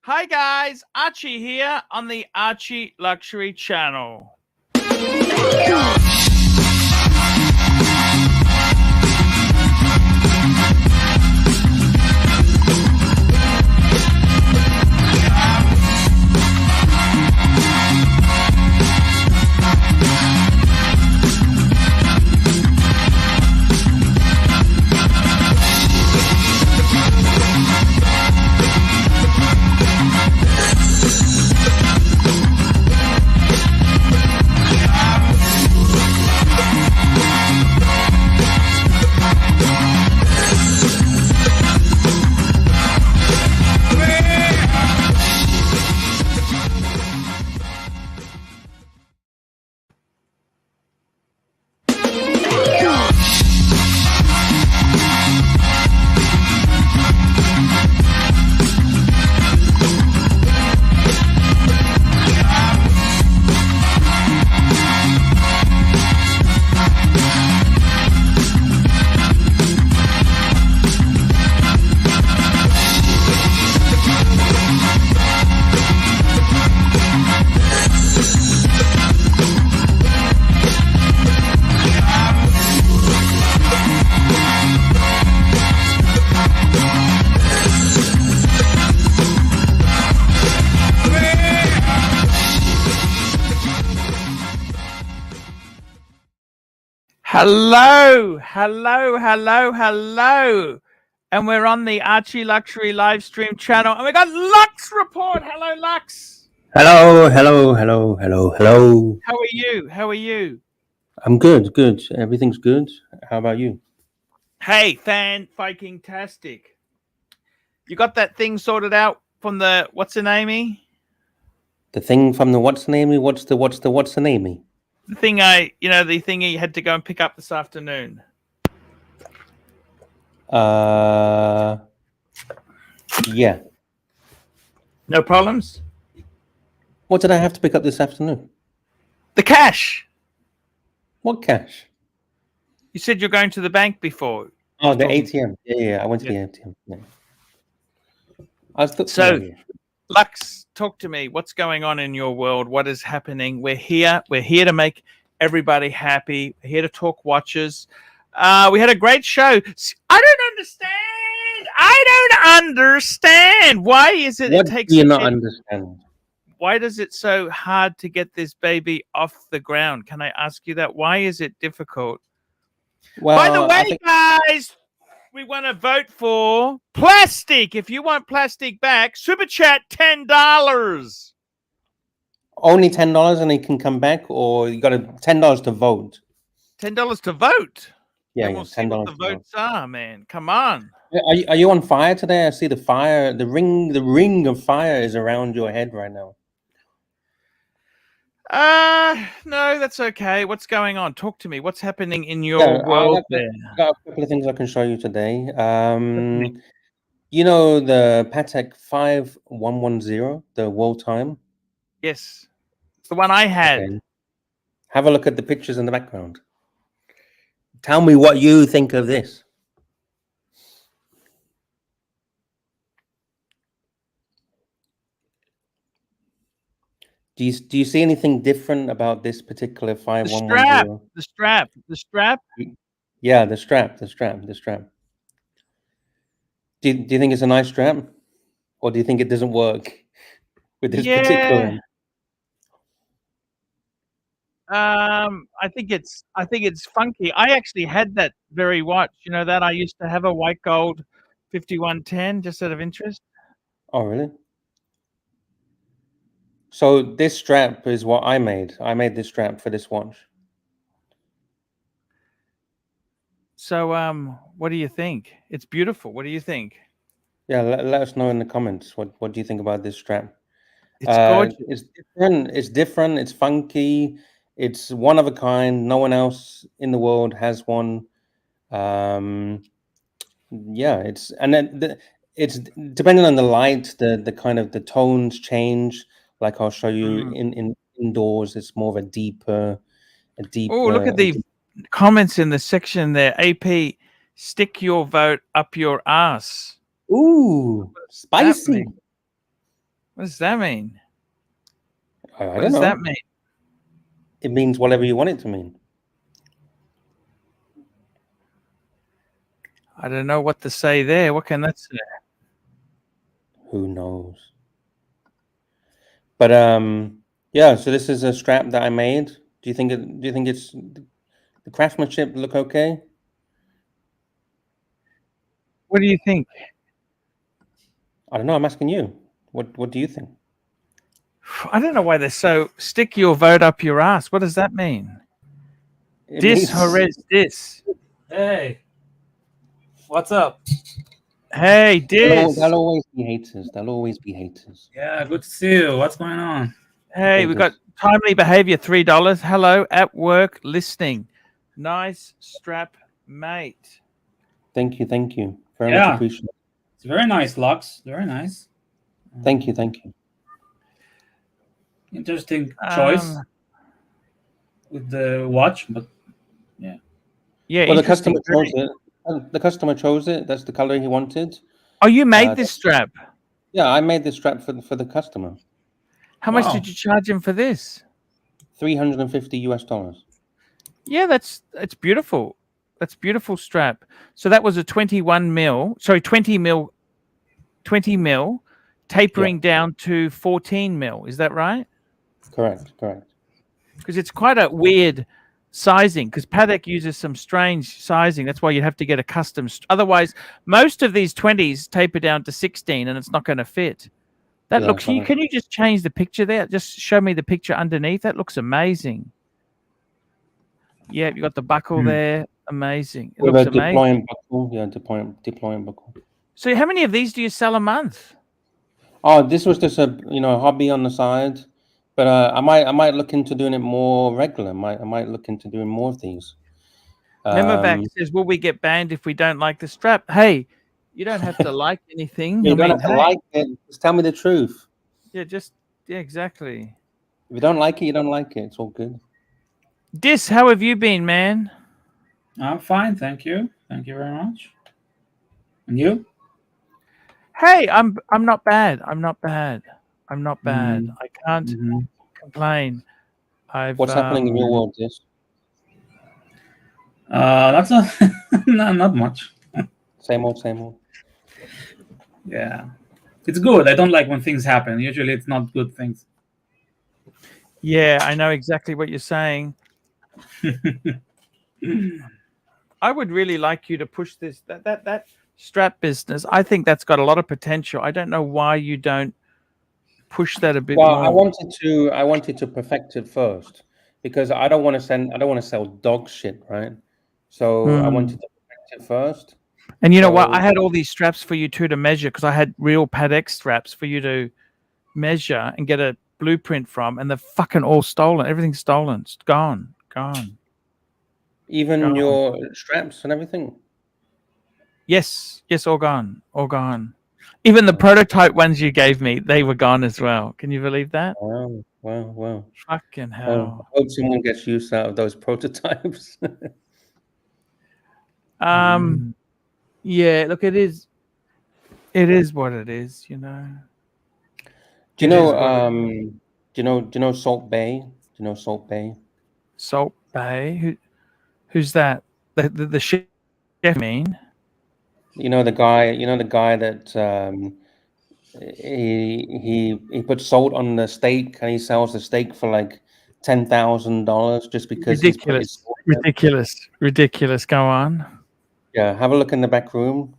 Hi guys, Archie here on the Archie Luxury channel. Hello. And we're on the Archie Luxury live stream channel. And we got Lux Report. Hello, Lux. Hello. How are you? I'm good. Everything's good. How about you? Hey, fan-fucking-tastic. You got that thing sorted out from the what's the namey? The thing from the what's the namey? What's the namey? The thing the thing you had to go and pick up this afternoon. Yeah. No problems? What did I have to pick up this afternoon? The cash. What cash? You said you're going to the bank before. Oh, the ATM. Yeah. I went to the ATM. Yeah. Lux, talk to me. What's going on in your world? What is happening? We're here to make everybody happy. We're here to talk watches. We had a great show. I don't understand. Why is it? What do you not understand? Why is it so hard to get this baby off the ground? Can I ask you that? Why is it difficult? Well, by the way, guys, we want to vote for plastic. If you want plastic back, super chat $10. Only $10, and it can come back, or you got $10 to vote. $10 to vote. Yeah, we'll see what the votes are, man. Come on. Are you on fire today? I see the fire. The ring of fire is around your head right now. No, that's okay. What's going on? Talk to me. What's happening in your world there? I've got a couple of things I can show you today. You know the Patek 5110, the world time? Yes. It's the one I had. Okay. Have a look at the pictures in the background. Tell me what you think of this. Do you see anything different about this particular 5110? The strap. Yeah, the strap. Do you think it's a nice strap, or do you think it doesn't work with this particular one? I think it's funky. I actually had that very watch. You know that I used to have a white gold 5110, just out of interest. Oh, really? So this strap is what I made. I made this strap for this watch. So, what do you think? It's beautiful. What do you think? Yeah, let us know in the comments. What do you think about this strap? It's gorgeous. It's different. It's funky. It's one of a kind. No one else in the world has one. Yeah, it's depending on the light, the kind of the tones change. Like I'll show you in indoors, it's more of a deeper. Oh, look at the comments in the section there. AP, stick your vote up your ass. Ooh, spicy. What does that mean? I What don't does know. that mean? It means whatever you want it to mean. I don't know what to say there. What can that say? Who knows? But yeah. So this is a strap that I made. Do you think it's the craftsmanship look okay? What do you think? I don't know. I'm asking you. What do you think? I don't know why they're so stick your vote up your ass. What does that mean? It Dis means Horez dis. Hey, what's up? Hey, dis. there'll always be haters. There'll always be haters. Yeah, good to see you. What's going on? Hey, we got timely behavior, $3. Hello, at work, listening. Nice strap, mate. Thank you. Very much appreciated. It's very nice, Lux. Very nice. Thank you. Interesting choice with the watch, but yeah. Yeah, well, the customer chose it. The customer chose it. That's the color he wanted. Oh, you made this strap? Yeah, I made this strap for the customer. How much did you charge him for this? $350 US. Yeah, it's beautiful. That's beautiful strap. So that was a 21 mil. Sorry, 20 mil. 20 mil, tapering down to 14 mil. Is that right? Correct. Because it's quite a weird sizing. Because Patek uses some strange sizing. That's why you have to get a custom. Otherwise, most of these 20s taper down to 16, and it's not going to fit. That looks. Can you just change the picture there? Just show me the picture underneath. That looks amazing. Yeah, you got the buckle there. Amazing. It looks amazing. Deploying buckle. Yeah, deploying buckle. So how many of these do you sell a month? Oh, this was just a hobby on the side, but I might look into doing it more regular. I might look into doing more of these. Memovac says, "Will we get banned if we don't like the strap?" Hey, you don't have to like anything. You don't have to like it. Just tell me the truth. Yeah, exactly. If you don't like it, you don't like it. It's all good. Dis, how have you been, man? I'm fine, thank you. Thank you very much. And you? Hey, I'm not bad. I'm not bad. I can't complain. What's happening in your world, Dis? That's not much. Same old. Yeah, it's good. I don't like when things happen. Usually, it's not good things. Yeah, I know exactly what you're saying. I would really like you to push this that strap business. I think that's got a lot of potential. I don't know why you don't push that a bit more. I wanted to perfect it first because I don't want to sell dog shit, right? So I wanted to perfect it first. And you know what? I had all these straps for you too to measure because I had real Patek straps for you to measure and get a blueprint from, and they're fucking all stolen. Everything's stolen. It's gone. Even your straps and everything? Yes, all gone. Even the prototype ones you gave me, they were gone as well. Can you believe that? Wow. Fucking hell. I hope someone gets use out of those prototypes. Yeah, look, it is what it is, you know. Do you know Salt Bay? Do you know Salt Bay? Salt Bay? Who's that? The chef, you mean? You know the guy that he puts salt on the steak and he sells the steak for like $10,000 just because he's put his salt ridiculous. Go on. Yeah, have a look in the back room.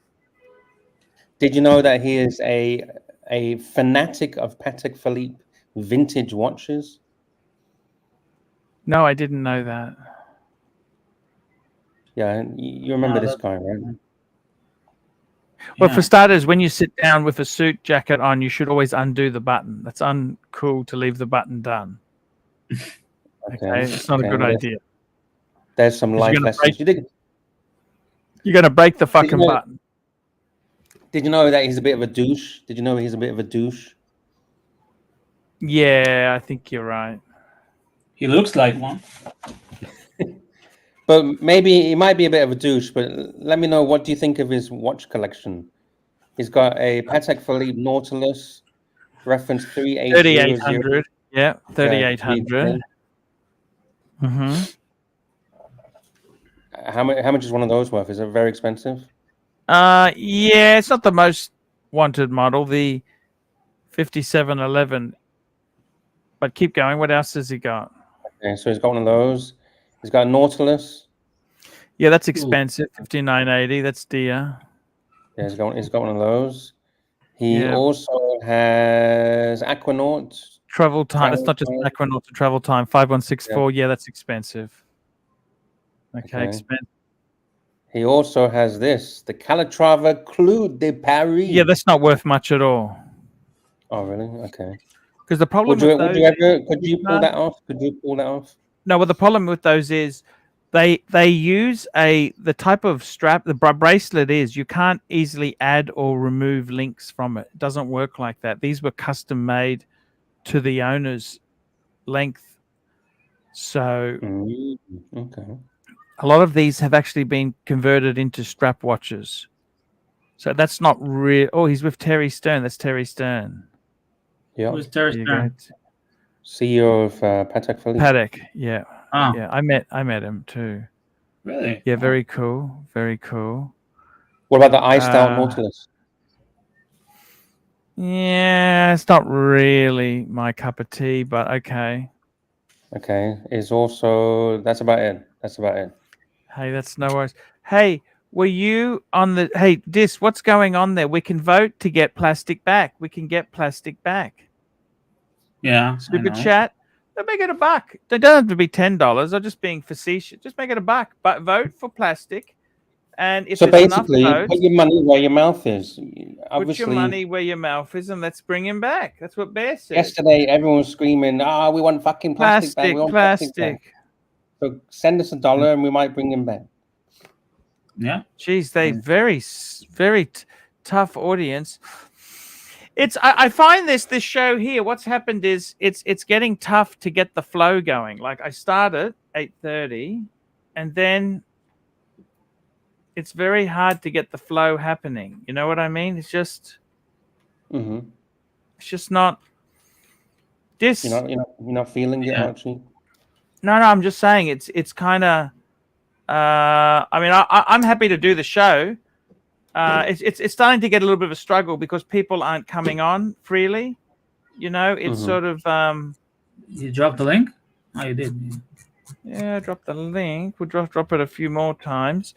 Did you know that he is a fanatic of Patek Philippe vintage watches? No, I didn't know that. Yeah, you remember this guy, right? Well, for starters, when you sit down with a suit jacket on, you should always undo the button. That's uncool to leave the button done. Okay, it's not a good idea. There's some life lessons. You're going to break the fucking button. Did you know that he's a bit of a douche? Did you know he's a bit of a douche? Yeah, I think you're right. He looks like one. But maybe he might be a bit of a douche, but let me know, what do you think of his watch collection? He's got a Patek Philippe Nautilus, Reference 3800. 3800. Yeah, 3800. Mm-hmm. How much is one of those worth? Is it very expensive? Yeah, it's not the most wanted model, the 5711. But keep going. What else has he got? Okay, so he's got one of those. He's got a Nautilus. Yeah, that's expensive. 5980. That's dear. Yeah, he's got one of those. He also has Aquanaut. Travel time. It's not just Aquanaut to travel time. 5164. Yeah, that's expensive. Okay, expensive. He also has this, the Calatrava Clou de Paris. Yeah, that's not worth much at all. Oh, really? Okay. Because the problem could you pull that off? Could you pull that off? No, well, the problem with those is they use the type of strap, the bracelet is, you can't easily add or remove links from it. It doesn't work like that. These were custom made to the owner's length. So okay. A lot of these have actually been converted into strap watches. So that's not real. Oh, he's with Terry Stern. That's Terry Stern. Yeah. Who's Terry Stern? CEO of Patek Philippe. Patek, yeah. Oh. Yeah, I met him too. Really? Yeah, very cool. Very cool. What about the iced out Nautilus? Yeah, it's not really my cup of tea, but okay. Okay. Is also that's about it. Hey, that's no worries. Hey, were you on the Dis, what's going on there? We can vote to get plastic back. We can get plastic back. Yeah. Super chat. They'll make it $1. They don't have to be $10. I'm just being facetious. Just make it $1. But vote for plastic. And if so there's basically, enough votes, put your money where your mouth is. Put your money where your mouth is, and let's bring him back. That's what Bear said. Yesterday, everyone was screaming, we want fucking plastic back. We want plastic back. So send us $1 and we might bring him back. Yeah. Geez, they very tough audience. I find this show here. What's happened is it's getting tough to get the flow going. Like I started 8:30, and then it's very hard to get the flow happening. You know what I mean? It's just, it's just not. This. You're not feeling it, Archie. No. I'm just saying it's kind of. I mean, I'm happy to do the show. It's starting to get a little bit of a struggle because people aren't coming on freely. You know, it's sort of. You dropped the link? Oh, you did. Yeah, I dropped the link. We'll drop it a few more times.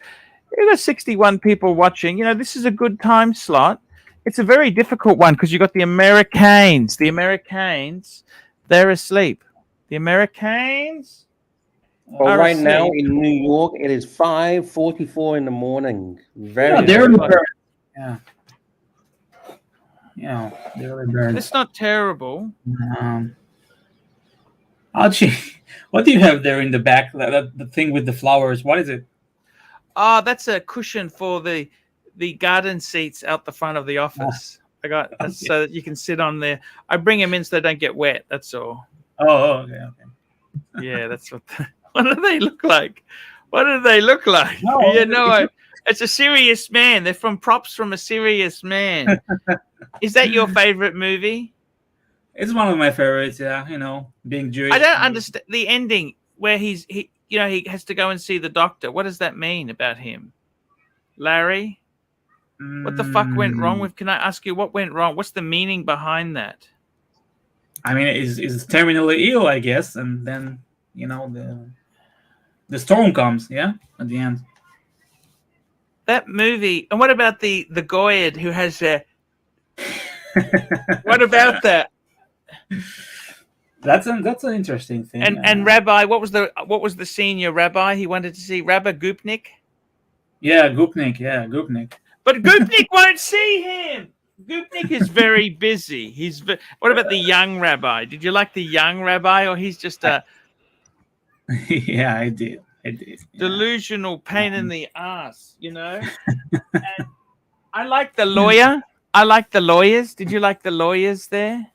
We've got 61 people watching. You know, this is a good time slot. It's a very difficult one because you've got the Americans. The Americans, they're asleep. The Americans. Well, right now in New York, it is 5:44 in the morning. They're yeah, they're really It's not terrible. Archie, what do you have there in the back? The thing with the flowers. What is it? Oh, that's a cushion for the garden seats out the front of the office. I got so that you can sit on there. I bring them in so they don't get wet. That's all. Oh, okay. Yeah, that's what. What do they look like? What do they look like? No, it's a serious man. They're from props from a serious man. Is that your favorite movie? It's one of my favorites. Yeah, being Jewish. I don't understand the ending where he has to go and see the doctor. What does that mean about him, Larry? What the fuck went wrong with? Can I ask you what went wrong? What's the meaning behind that? I mean, is terminally ill, I guess, and then the storm comes, at the end. That movie, and what about the Goyard who has a? What about that? That's an interesting thing. And Rabbi, what was the senior rabbi he wanted to see? Rabbi Gupnik. Yeah, Gupnik. But Gupnik won't see him. Gupnik is very busy. What about the young rabbi? Did you like the young rabbi, or he's just a? Yeah, I did. Delusional pain in the ass, And I like the lawyer. I like the lawyers. Did you like the lawyers there?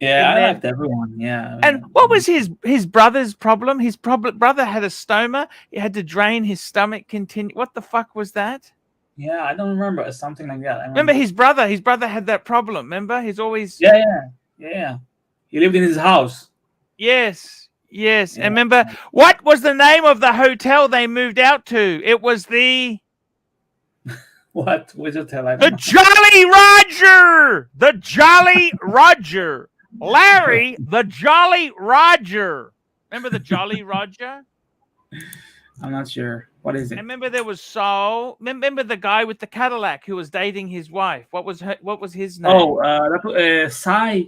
Yeah, I liked everyone. Yeah. And what was his brother's problem? His brother had a stoma. He had to drain his stomach. What the fuck was that? Yeah, I don't remember. Something like that. Remember his brother? His brother had that problem. Remember? He's always. Yeah. Yeah. He lived in his house. Yes. Yes. Yeah. And remember, what was the name of the hotel they moved out to? It was the What? Which hotel? I The don't know. Jolly Roger! The Jolly Roger. Larry, the Jolly Roger. Remember the Jolly Roger? I'm not sure. What is it? And remember there was Saul. Remember the guy with the Cadillac who was dating his wife. What was his name? Oh, Sai.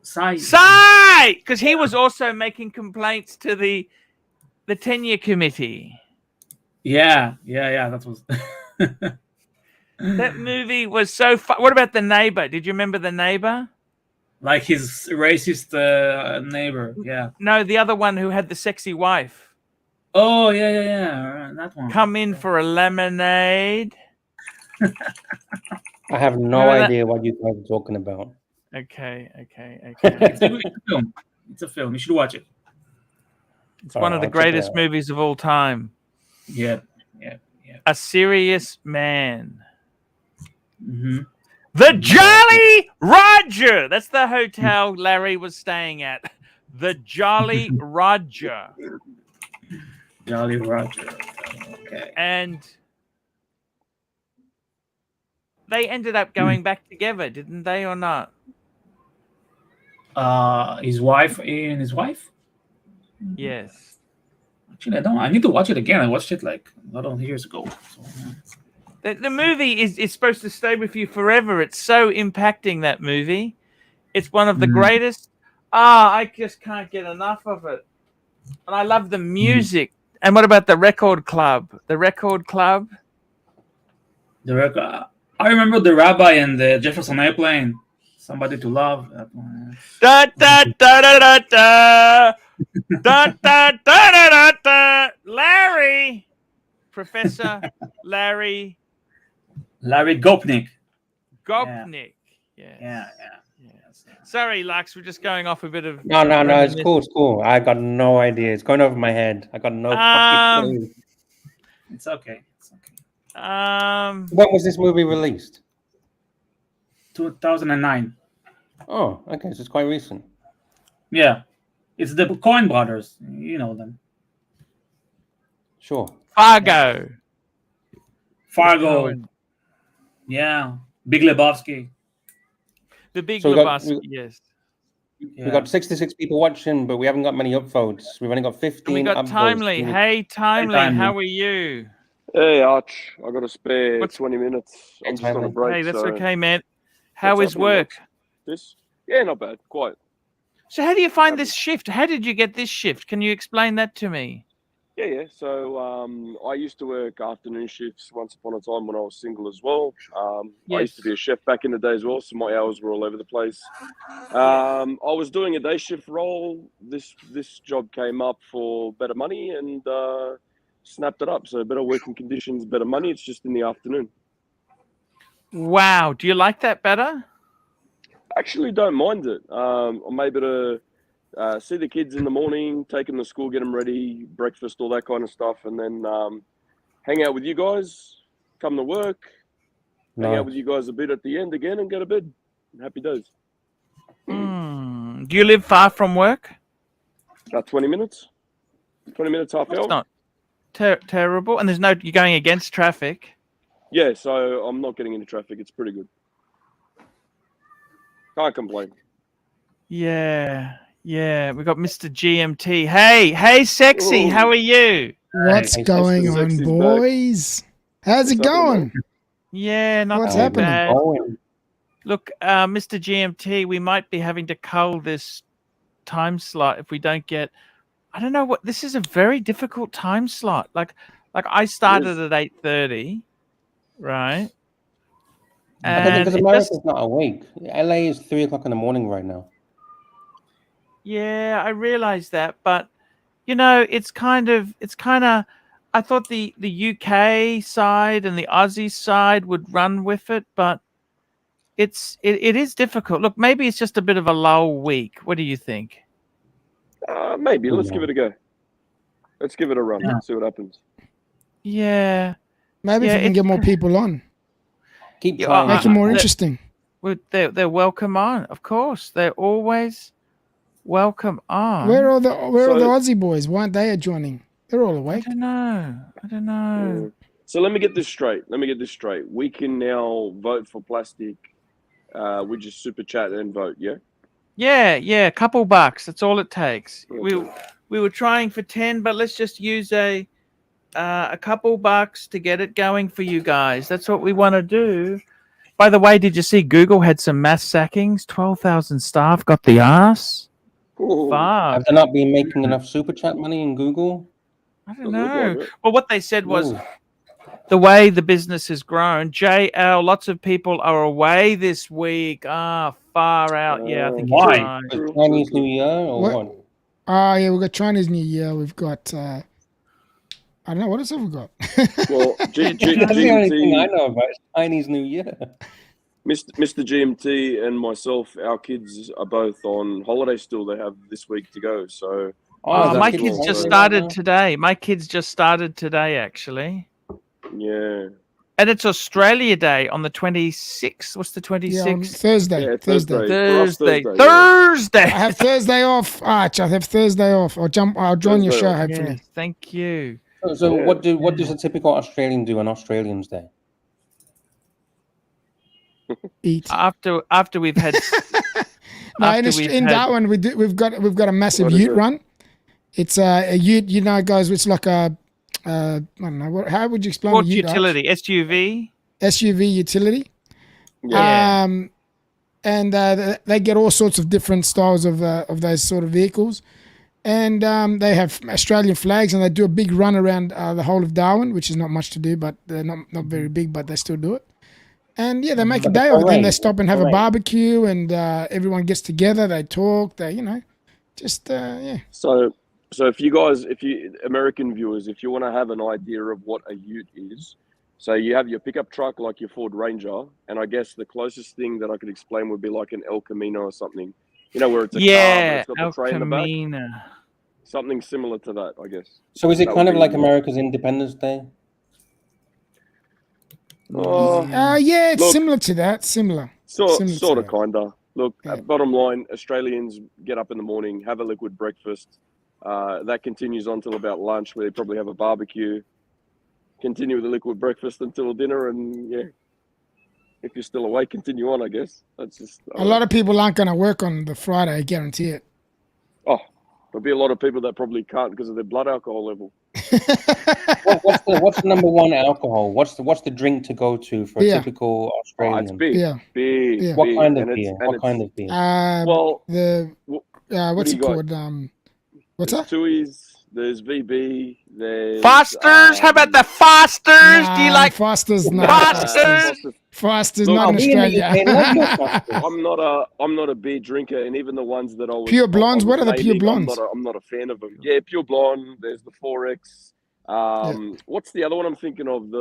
Sai! Because he was also making complaints to the tenure committee. Yeah. That was. That movie was so fun. What about The Neighbor? Did you remember The Neighbor? Like his racist neighbor. Yeah. No, the other one who had the sexy wife. Oh, yeah. That one. Come in for a lemonade. I have no idea what you guys are talking about. Okay. It's a film. It's a film. You should watch it. It's one of the greatest movies of all time. Yeah. A Serious Man. Mm-hmm. The Jolly Roger. That's the hotel Larry was staying at. The Jolly Roger. Jolly Roger. Okay. And they ended up going back together, didn't they, or not? His wife and his wife? Yes. Actually, I don't. I need to watch it again. I watched it like a lot of years ago. So, The movie is supposed to stay with you forever. It's so impacting, that movie. It's one of the greatest. I just can't get enough of it. And I love the music. And what about the record club? The record club? I remember the rabbi and the Jefferson Airplane. Somebody to Love. That one. Da da da da da da. Da da da da da da. Larry. Professor Larry Gopnik. Gopnik. Yeah. Sorry, Lux, we're just going off a bit of... No, it's cool. I got no idea. It's going over my head. I got no fucking clue. It's okay. When was this movie released? 2009. Oh, okay, so it's quite recent. Yeah. It's the Coen brothers. You know them. Sure. Fargo. Yeah. Big Lebowski. The Big So Lebowski, yes. Yeah. We've got 66 people watching, but we haven't got many upvotes. We've only got 15 And we got upvotes. Timely. Hey, Timely, Timely. how are you? Hey, Arch. I got a spare 20 minutes. I'm just on a Timely. break. Hey, that's so okay, man. How what's is happening, work? This? Yeah, not bad. Quiet. So how do you find this shift? How did you get this shift? Can you explain that to me? Yeah. So I used to work afternoon shifts once upon a time when I was single as well. I used to be a chef back in the day as well, so my hours were all over the place. I was doing a day shift role. This job came up for better money and snapped it up. So better working conditions, better money. It's just in the afternoon. Wow. Do you like that better? Actually, don't mind it. I'm able to see the kids in the morning, take them to school, get them ready, breakfast, all that kind of stuff, and then hang out with you guys, come to work, hang out with you guys a bit at the end again, and go to bed. Happy days. Do you live far from work? About 20 minutes. 20 minutes, half That's hour. not terrible. And you're going against traffic. Yeah, so I'm not getting into traffic. It's pretty good. Can't complain. Yeah. We got Mr. GMT. Hey, sexy. Ooh. How are you? What's going on, Sexy's boys? How's it What's happening, going? Yeah, not What's too happening? bad. Oh, Look, Mr. GMT, we might be having to cull this time slot if we don't get... I don't know what... This is a very difficult time slot. Like I started at 8:30, right? because America's not awake. LA is 3 o'clock in the morning right now. Yeah, I realize that, but it's kind of I thought the UK side and the Aussie side would run with it, but it is difficult. Look, maybe it's just a bit of a lull week. What do you think? Maybe. Let's give it a go. Let's give it a run. See what happens. Yeah. Maybe if we can get more people on, Keep trying. make it more interesting. They're welcome on, of course. They're always welcome on. Where are the Aussie boys? Why aren't they joining? They're all awake. I don't know. Yeah. So let me get this straight. We can now vote for plastic. We just super chat and vote, yeah? Yeah, a couple bucks. That's all it takes. Okay. We were trying for 10, but let's just use a couple bucks to get it going for you guys. That's what we want to do. By the way, did you see Google had some mass sackings? 12,000 staff got the arse. Have they not been making enough super chat money in Google? I don't know. Well, what they said was the way the business has grown, JL, lots of people are away this week. Far out. Yeah, I think why? Chinese New Year or what? Yeah, we've got Chinese New Year. We've got I don't know, what else have we got? Well, That's the only thing I know about Chinese New Year. Mr. GMT and myself, our kids are both on holiday still. They have this week to go. So my kids just started today. My kids just started today, actually. Yeah. And it's Australia Day on the 26th. What's the 26th? Yeah, on Thursday. Yeah, Thursday. Thursday. I have Thursday off, Arch. I have Thursday off. I'll join your show, hopefully. Yes, thank you. So what does a typical Australian do on Australian's Day? Eat. After we've had in Darwin we've got a massive ute run. It's a ute, it goes. It's like a I don't know. How would you explain? Sport utility, SUV. SUV utility. Yeah. And they get all sorts of different styles of those sort of vehicles, and they have Australian flags, and they do a big run around the whole of Darwin, which is not much to do, but they're not very big, but they still do it. And yeah, they make a day of it. Then they stop and have a barbecue, and everyone gets together. They talk. They, yeah. So if you American viewers, if you want to have an idea of what a ute is, so you have your pickup truck like your Ford Ranger, and I guess the closest thing that I could explain would be like an El Camino or something. Where it's a car, but it's got the tray in the back. Something similar to that, I guess. So is it kind of like America's Independence Day? Yeah, it's similar to that. Similar. Sort of, kinda. Look, bottom line, Australians get up in the morning, have a liquid breakfast. That continues on till about lunch, where they probably have a barbecue. Continue with the liquid breakfast until dinner, and yeah, if you're still awake, continue on. I guess that's just. A lot of people aren't going to work on the Friday. I guarantee it. Oh, there'll be a lot of people that probably can't because of their blood alcohol level. What's the number one alcohol? What's the drink to go to for a typical Australian? It's beer. Beer. What kind of beer? What kind of beer? What's it called? What's that? Tooheys. There's VB. There's Fosters. How about the Fosters? Do you like Fosters? No. Fosters Look, not in Australia. I'm not a beer drinker, and even the ones that I was pure blondes. What are the pure blondes? I'm not a fan of them. Yeah, pure blonde. There's the 4X. What's the other one I'm thinking of?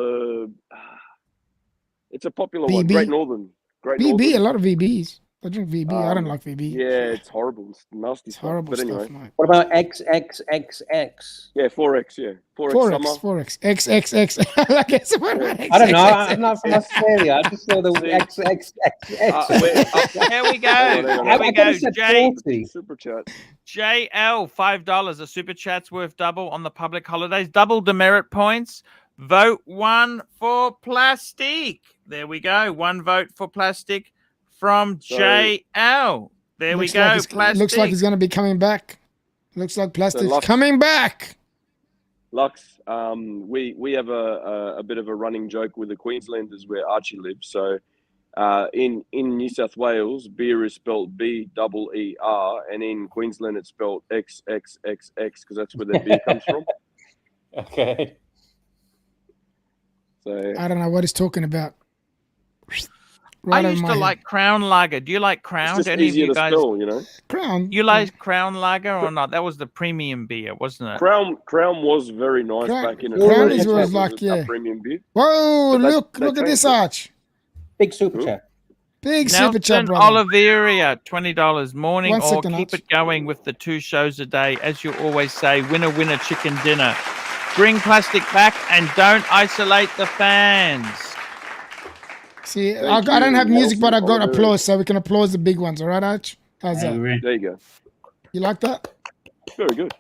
It's a popular one. Great Northern. VB. A lot of VBs. I drink VB. I don't like VB. Yeah, it's horrible. It's nasty. It's horrible but anyway. stuff, mate. What about XXXX? Yeah, 4X. Yeah, 4X. XXX. Like it's I don't know. I'm not from Australia. I just saw the XXXX. Here we go. Super chat. JL, $5. A super chat's worth double on the public holidays. Double demerit points. Vote 1 for plastic. There we go. 1 vote for plastic. From JL. There we go. Plastic. Looks like he's going to be coming back. Looks like plastic's coming back. Lux, we have a bit of a running joke with the Queenslanders where Archie lives. So in New South Wales, beer is spelled B-E-E-R, and in Queensland it's spelled XXXX because that's where their beer comes from. Okay. So I don't know what he's talking about. I used to like Crown Lager. Do you like Crown? It's just easier to spell, Crown. You like Crown Lager or not? That was the premium beer, wasn't it? Crown was very nice back in the day. Crown was like, premium beer. Whoa, look at this, Arch. Big super chat. Big super chat, brother. Oliveria, $20. Morning or keep it going with the 2 shows a day. As you always say, winner, winner, chicken dinner. Bring plastic back and don't isolate the fans. See, I don't have music, but I got Oliver. applause, so we can applause the big ones. All right, Arch? How's I that? agree. There you go. You like that? Very good.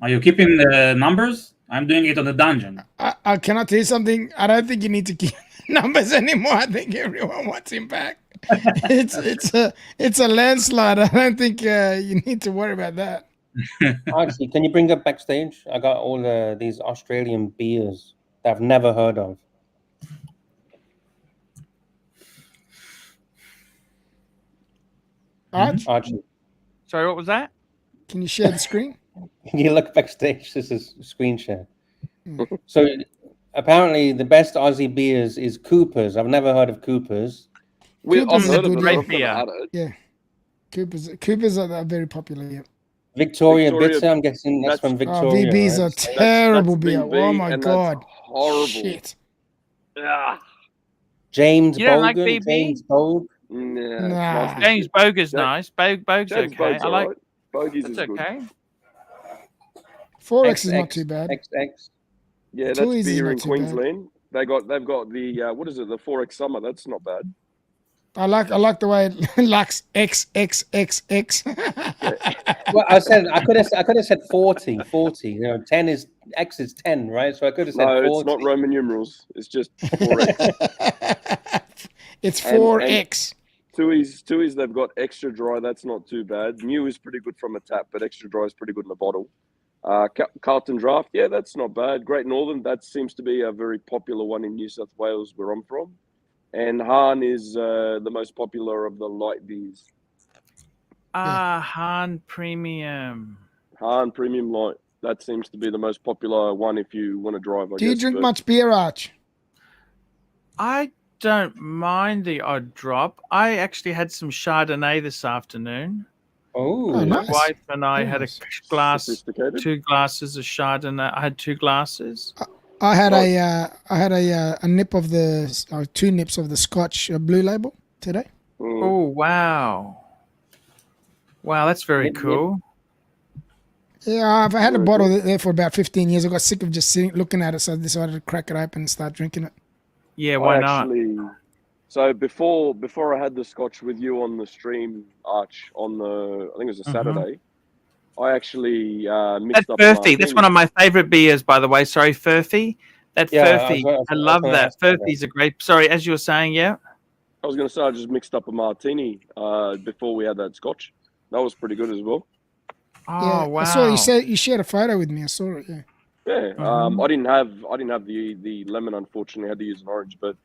Are you keeping the numbers? I'm doing it on the dungeon. I cannot tell you something. I don't think you need to keep numbers anymore. I think everyone wants him back. It's a landslide. I don't think you need to worry about that. Archie, can you bring up backstage? I got all these Australian beers that I've never heard of. Archie, Sorry, what was that? Can you share the screen? can you look backstage? This is screen share. So apparently the best Aussie beers is Cooper's. I've never heard of Cooper's. Cooper's is a I've heard of good it. beer. I've never had it. Yeah. Coopers are very popular, yeah. Victoria Victoria, Bitter, I'm guessing that's from Oh, Victoria. VB's right? a terrible That's beer. VB, Oh my and god. that's horrible. Shit. Ah, James You don't like Bogan, VB? James Bogue. yeah, it's Nah. nice and James shit. Boger's James- nice. Bogue's James okay. Bogue's I like. alright. Bogies That's is good. okay. 4X is not too bad. XX. Yeah, that's Tooheys is beer not in too bad. Queensland. They've got the what is it? The 4X Summer. That's not bad. I like the way it lacks XXXX. Well, I could have said 40. You know, 10 is X is 10, right? So I could have said No, 40. it's not Roman numerals. It's just 4X. It's And- 4X. Tooheys, they've got extra dry. That's not too bad. New is pretty good from a tap, but extra dry is pretty good in a bottle. Carlton Draft, yeah, that's not bad. Great Northern, that seems to be a very popular one in New South Wales, where I'm from. And Hahn is the most popular of the light beers. Han Premium. Hahn Premium Light. That seems to be the most popular one if you want to drive. Do you drink much beer, Arch? I don't mind the odd drop. I actually had some Chardonnay this afternoon. Oh, Oh, My nice. wife and I had a Nice. glass, Sophisticated. 2 glasses of Chardonnay. I had 2 glasses. I had a nip of the 2 nips of the Scotch Blue Label today. Mm. Oh, wow. Wow, that's very Yep, yep. cool. Yeah, I've had a Very bottle good. there for about 15 years. I got sick of just looking at it, so I decided to crack it open and start drinking it. Yeah, why not? So before I had the Scotch with you on the stream, Arch, I think it was a Saturday, I actually mixed That up. Furphy, that's one of my favorite beers, by the way. Sorry, Furphy. That Yeah, Furphy, I I love gonna that. ask about Furphy's a great. Sorry, as you were saying, yeah. I was going to say I just mixed up a martini before we had that Scotch. That was pretty good as well. Oh, Yeah, wow. I saw you shared a photo with me. I saw it. Yeah. Yeah, Mhm. I didn't have the lemon, unfortunately. I had to use an orange, but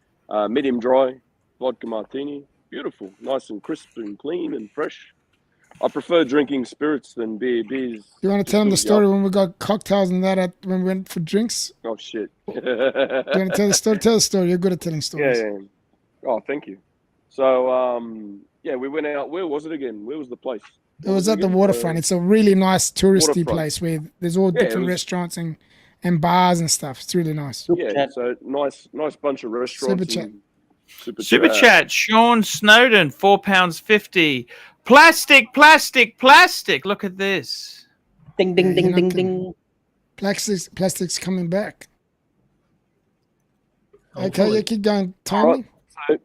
medium dry vodka martini, beautiful, nice and crisp and clean and fresh. I prefer drinking spirits than beer. Beers. You want to just tell them the doesn't story help. when we got cocktails and that when we went for drinks? Oh shit! You want to tell the story? Tell the story. You're good at telling stories. Yeah. Oh, thank you. So yeah, we went out. Where was it again? Where was the place? It was at the waterfront. It's a really nice touristy Waterfront. place where there's all Yeah, it different was- restaurants and bars and stuff. It's really nice. Yeah, so nice bunch of restaurants. Super chat. and Super chat. Sean Snowden, £4.50. Plastic. Look at this. Ding, ding, Yeah, ding, you're ding, not ding. Plastic's coming back. Okay, Hopefully. yeah, keep going, Tommy.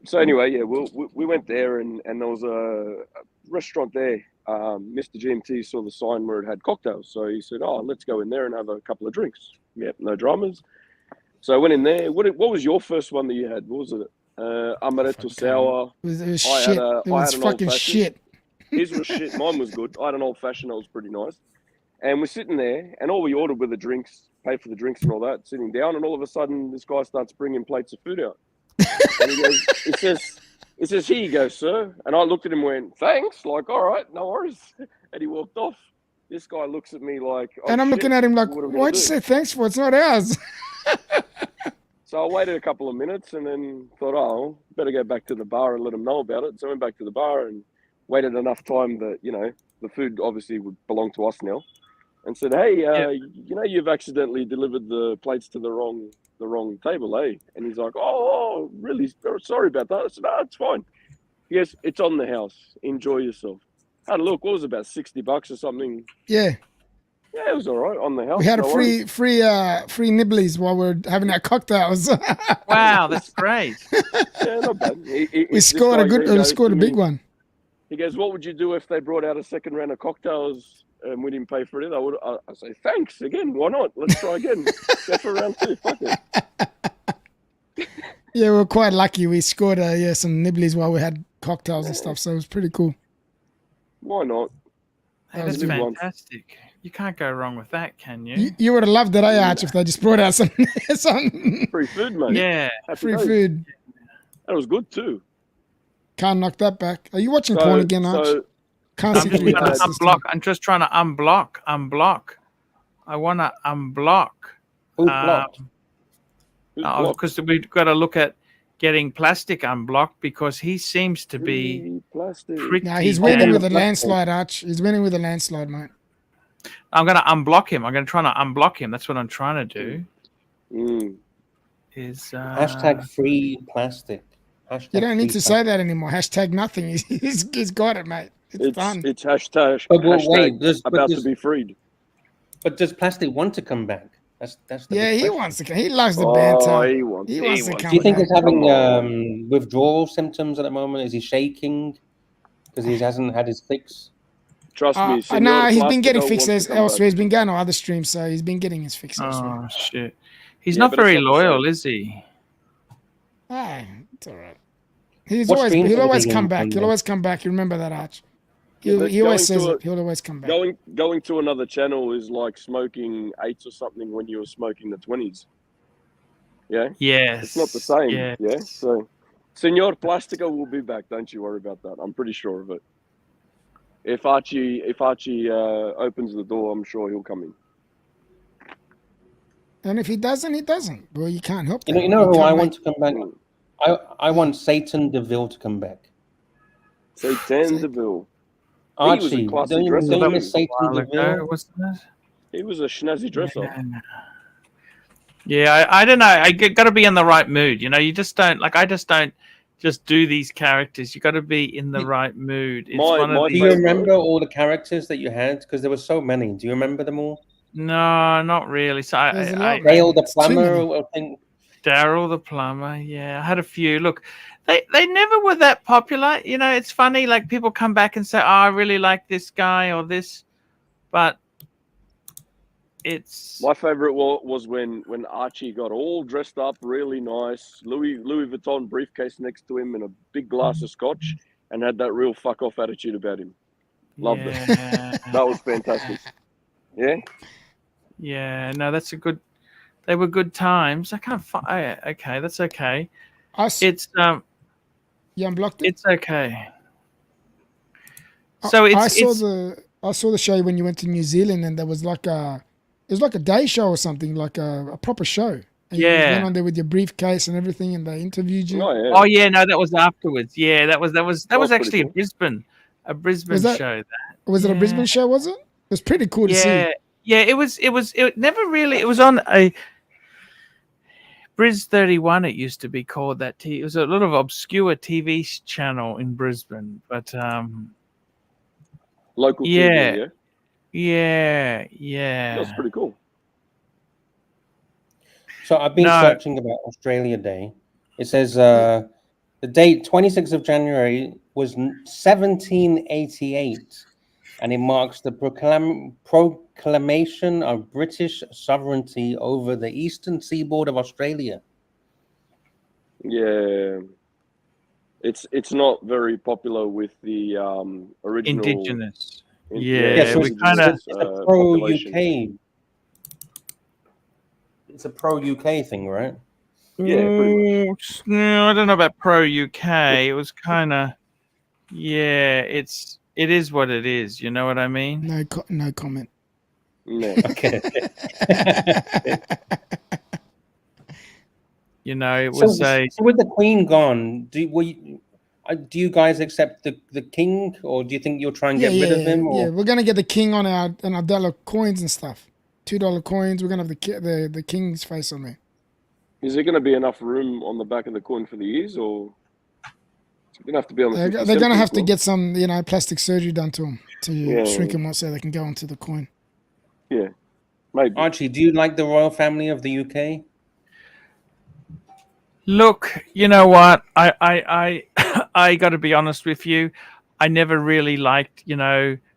So anyway, yeah, we went there and there was a restaurant there. Mr. GMT saw the sign where it had cocktails, so he said, "Oh, let's go in there and have a couple of drinks." Yep, no dramas. So I went in there. What was your first one that you had? What was it? Amaretto sour. It was I had shit. a- It I was had an fucking old-fashioned. shit. His was shit. Mine was good. I had an old fashioned that was pretty nice. And we're sitting there, and all we ordered were the drinks, paid for the drinks and all that, sitting down, and all of a sudden this guy starts bringing plates of food out. And he goes, it says, "Here you go, sir." And I looked at him and went, "Thanks." Like, all right, no worries. And he walked off. This guy looks at me like, "Oh, And I'm shit, looking at him like, what am I gonna why'd you do?" say thanks for? It's not ours. So I waited a couple of minutes and then thought, oh, better go back to the bar and let them know about it. So I went back to the bar and waited enough time that, the food obviously would belong to us now. And said, "Hey, you've accidentally delivered the plates to the wrong table, eh?" And he's like, "Oh, really? Sorry about that." I said, "No, it's fine." He goes, "It's on the house. Enjoy yourself." I had a look. What was it, about $60 or something? Yeah. Yeah, it was all right on the house. We had a no free worries. free nibblies while we're having our cocktails. Wow, that's great. Yeah, not bad. We This scored a guy good. then We goes scored to a big me, one. He goes, "What would you do if they brought out a second round of cocktails and we didn't pay for it?" I say, "Thanks again. Why not? Let's try again. Go for round 2. Fuck it." Yeah, we were quite lucky. We scored some nibblies while we had cocktails and stuff, so it was pretty cool. Why not? Hey, That that's was good. fantastic. You can't go wrong with that, can you? You would have loved it, Arch, if they just brought out some Free food, mate. Yeah. Happy free days. food. That was good too. Can't knock that back. Are you watching porn again, Arch? Can't I'm see just through trying to your glasses. unblock. I'm just trying to unblock. I want to unblock. Who blocked? Who's blocked? Because we've got to look at getting Plastic unblocked because he seems to be Free plastic. pretty. No, he's winning with a Plastic. landslide, Arch. He's winning with a landslide, mate. I'm going to unblock him. I'm going to try to unblock him. That's what I'm trying to do. Mm. Is Hashtag free plastic. Hashtag You don't need free to plastic. say that anymore. Hashtag nothing. He's got it, mate. It's fun. It's hashtag, But wait, hashtag about to be freed. But does plastic want to come back? That's the Yeah, big he question. wants to. He loves the Oh, banter. he wants. He wants to wants. come Do you think back. he's having Come withdrawal symptoms at the moment? Is he shaking because he hasn't had his fix? Trust me. Senor No, he's been Plastico getting wants fixes to come elsewhere. back. He's been going to other streams, so he's been getting his fix elsewhere. Oh shit! He's Yeah, not but it's very not the loyal, same. is he? Ah, it's all right. What streams He'll are always he come in back. on He'll the- always come back. You remember that, Arch? Yeah, but He always going says to it. He'll always come back. Going to another channel is like smoking 8s or something when you were smoking the 20s. Yeah, Yes. it's not the same. Yes. Yeah, so Senor Plastico will be back. Don't you worry about that. I'm pretty sure of it. If Archie opens the door, I'm sure he'll come in. And if he doesn't, he doesn't. Well, you can't help that. You know who can't I make- want to come back? I want Satan DeVille to come back. Satan DeVille. Archie, He was a classy don't you dresser. miss Satan While ago, DeVille? wasn't it? He was a schnazzy dresser. Yeah, I don't know. I got to be in the right mood. You know, you just don't I just don't just do these characters. You got to be in the right mood. It's My- one my of Do these. you remember all the characters that you had? Because there were so many. Do you remember them all? No, not really. So There's a I lot. Dale the It's too plumber, many. I think. Daryl the plumber. Yeah, I had a few. Look, they never were that popular. You know, it's funny. Like people come back and say, "Oh, I really like this guy or this," but it's My favorite was when Archie got all dressed up, really nice, Louis Vuitton briefcase next to him and a big glass of scotch, and had that real fuck off attitude about him. Loved it. it. That was fantastic. Yeah. Yeah, no, that's a good. They were good times. I can't find. Okay, that's okay. It's You unblocked it. it's okay. So I saw the show when you went to New Zealand, and there was like a day show or something, like a proper show. And you Yeah. went on there with your briefcase and everything, and they interviewed you. Oh yeah. Oh yeah, no, that was afterwards. Yeah, that was was actually pretty cool. a Brisbane Was that- show. Was it a Yeah. Brisbane show? Was it? It was pretty cool to see. Yeah, it was. It never really. It was on a Bris 31. It used to be called that. It was a lot of obscure TV channel in Brisbane, but Local yeah. TV, yeah. yeah. That's pretty cool. So I've been No. searching about Australia Day. It says the date 26th of January was 1788, and it marks the proclamation of British sovereignty over the eastern seaboard of Australia. Yeah. It's not very popular with the original Indigenous. in- Yeah, so we it's, kinda- it's a pro population. UK. It's a pro UK thing, right? Yeah, pretty much. No, I don't know about pro UK. It was kind of, yeah. It is what it is. You know what I mean? No comment. No. Okay. You know, it So, was a. so with the Queen gone, do you guys accept the king, or do you think you'll try and get rid of him? Or? Yeah, we're gonna get the king on our dollar coins and stuff. $2 coins. We're gonna have the king's face on there. Is there going to be enough room on the back of the coin for the ears, or it's going to have to be on the? They're 50 gonna have cents to get some, plastic surgery done to them to Yeah. shrink them up so they can go onto the coin. Yeah, maybe. Archie, do you like the royal family of the UK? Look, you know what? I got to be honest with you. I never really liked,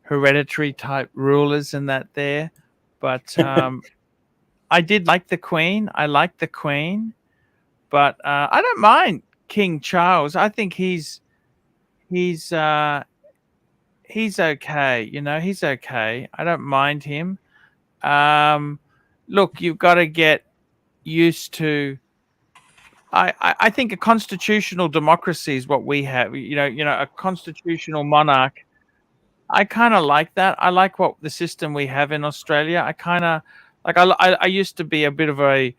hereditary type rulers and that there, but I did like the Queen. I liked the Queen, but I don't mind King Charles. I think he's okay. He's okay. I don't mind him. Look, you've got to get used to. I think a constitutional democracy is what we have. A constitutional monarch. I kind of like that. I like what the system we have in Australia. I kind of like. I used to be a bit of a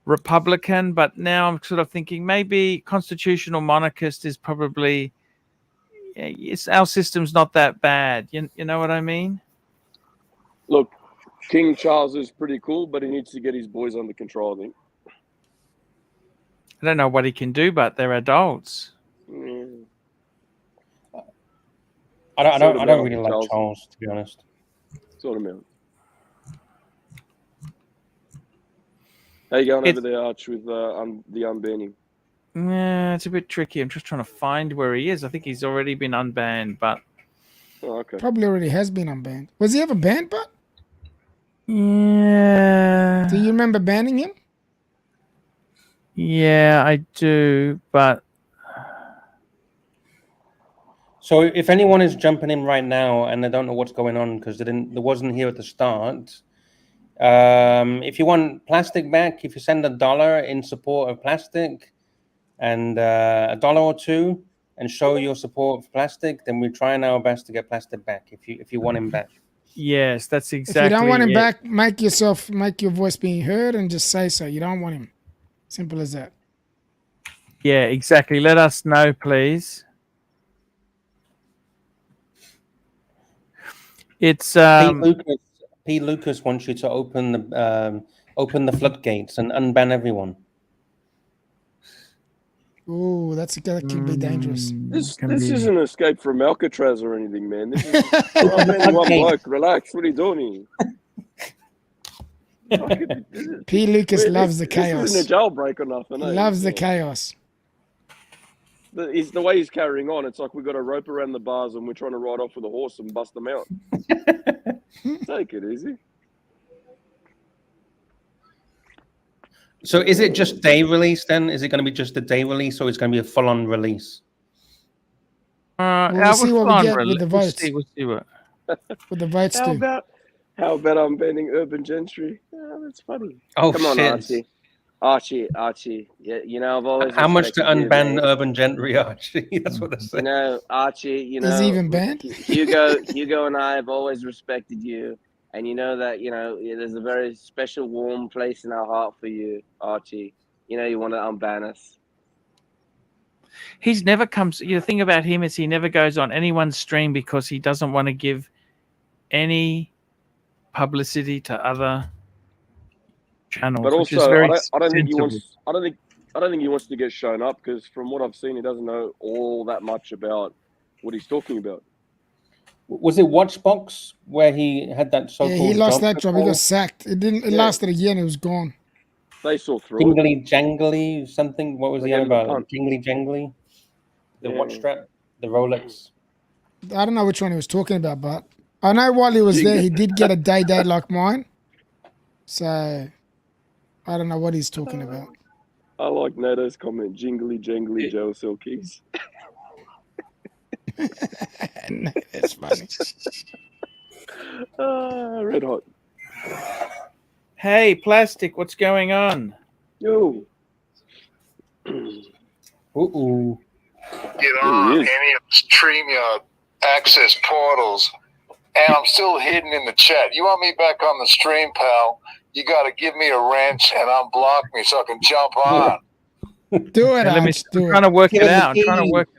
Republican, but now I'm sort of thinking maybe constitutional monarchist is probably. Our system's not that bad. You know what I mean? Look, King Charles is pretty cool, but he needs to get his boys under control, I think. I don't know what he can do, but they're adults. Yeah. I don't really like Charles, to be honest. Sort of man. How you going over there, Arch, with the unbanning? Yeah, it's a bit tricky. I'm just trying to find where he is. I think he's already been unbanned, but okay. Probably already has been unbanned. Was he ever banned, but? Yeah. Do you remember banning him? Yeah, I do, but So if anyone is jumping in right now and they don't know what's going on because they wasn't here at the start, if you want plastic back, if you send $1 in support of plastic and $1 or $2 and show your support for plastic, then we're trying our best to get plastic back. If you want him back. yes, that's exactly. If you don't want him it. back, make your voice being heard and just say so. You don't want him. Simple as that. Yeah, exactly. Let us know, please. It's P. Lucas wants you to open the floodgates and unban everyone. Oh, that can be dangerous. This isn't Escape from Alcatraz or anything, man. This is one bloke. Relax. What are you doing here? P. Lucas loves the chaos. This isn't a jailbreak or nothing. He loves the chaos. The way he's carrying on, it's like we've got a rope around the bars and we're trying to ride off with a horse and bust them out. Take it easy. So is it just day release then? Is it going to be just a day release or it's going to be a full-on release? We'll see what we get with the votes. We'll see what. With the votes How too. about I'm banning urban gentry? Oh, that's funny. Oh, come on, shit. Archie. Yeah, I've always. How much to unban urban gentry, Archie? That's what they say. Archie. Is he even banned? Hugo, and I have always respected you, and you know that there's a very special, warm place in our heart for you, Archie. You want to unban us. He's never comes. The thing about him is he never goes on anyone's stream because he doesn't want to give any publicity to other channels. But also, I don't think he wants. I don't think he wants to get shown up because from what I've seen, he doesn't know all that much about what he's talking about. Was it Watchbox where he had that so-called? Yeah, he lost that job. He got sacked. It didn't. It lasted a year and it was gone. They saw through Jingly jangly something. What was he on about? Jingly jangly. The watch strap, the Rolex. I don't know which one he was talking about, but I know while he was there, he did get a day like mine. So I don't know what he's talking about. I like Nato's comment, jingly jangly gel silkies. No, that's funny. Red hot. Hey, Plastic, what's going on? Yo. Ooh. Get on any of the StreamYard access portals, and I'm still hidden in the chat. You want me back on the stream, pal? You got to give me a wrench and unblock me so I can jump on. Do it, I'm trying to work it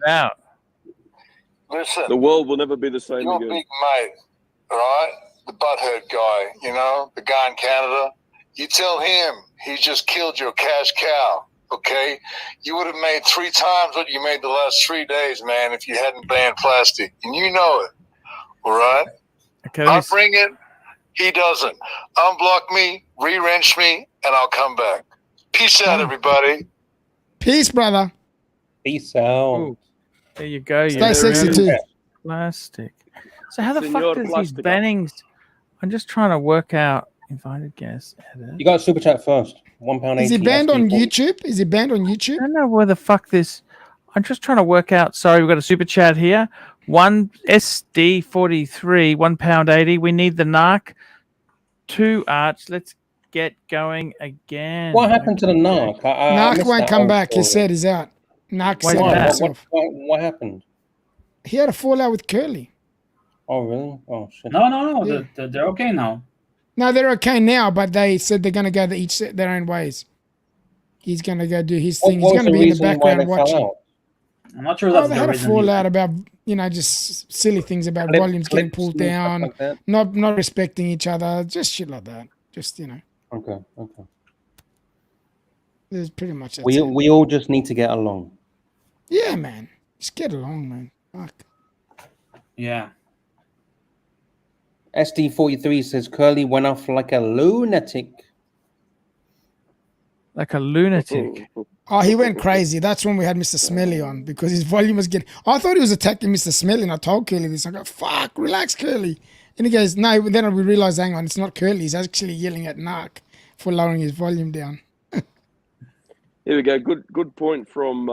out. Listen, the world will never be the same your again. big mate, right? The butthead guy, the guy in Canada. You tell him he just killed your cash cow, okay? You would have made 3 times what you made the last 3 days, man, if you hadn't banned plastic. And you know it, all right? Okay, I bring it, He doesn't. Unblock me, re-wrench me, and I'll come back. Peace out, everybody. Peace, brother. Peace out. Ooh, there you go. Stay sexy too. Plastic. So how the Senor fuck does these Plastica. bannings? I'm just trying to work out. Invited guests. Edit. You got a super chat first. £1.80. Is he banned on SD40. YouTube? Is he banned on YouTube? I don't know where the fuck this. I'm just trying to work out. Sorry, we've got a super chat here. One SD43, £1.80. We need the narc. 2 Arch. Let's get going again. What happened to the narc? I Narc missed won't that come whole back. He story. said he's out. Narc Why said not? it What- himself. What happened? He had a fallout with Curly. Oh, really? Oh, shit. No. Yeah. They're okay now. No, they're okay now, but they said they're going to go each their own ways. He's going to go do his thing. He's What going was to the be in the reason why background they fell watching. out? I'm not sure Oh, that's they the had a reason. fallout about, just silly things about volumes getting Clips pulled and stuff down, like that? not respecting each other, just shit like that. Just, Okay. there's pretty much that's We it. we all just need to get along. Yeah, man. Just get along, man. Fuck. Yeah. SD43 says Curly went off like a lunatic. Like a lunatic. Oh, he went crazy. That's when we had Mr. Smelly on because his volume was getting. I thought he was attacking Mr. Smelly, and I told Curly this. I go, "Fuck, relax, Curly." And he goes, "No." Then we realized, hang on, it's not Curly. He's actually yelling at Narc for lowering his volume down. Here we go. Good point from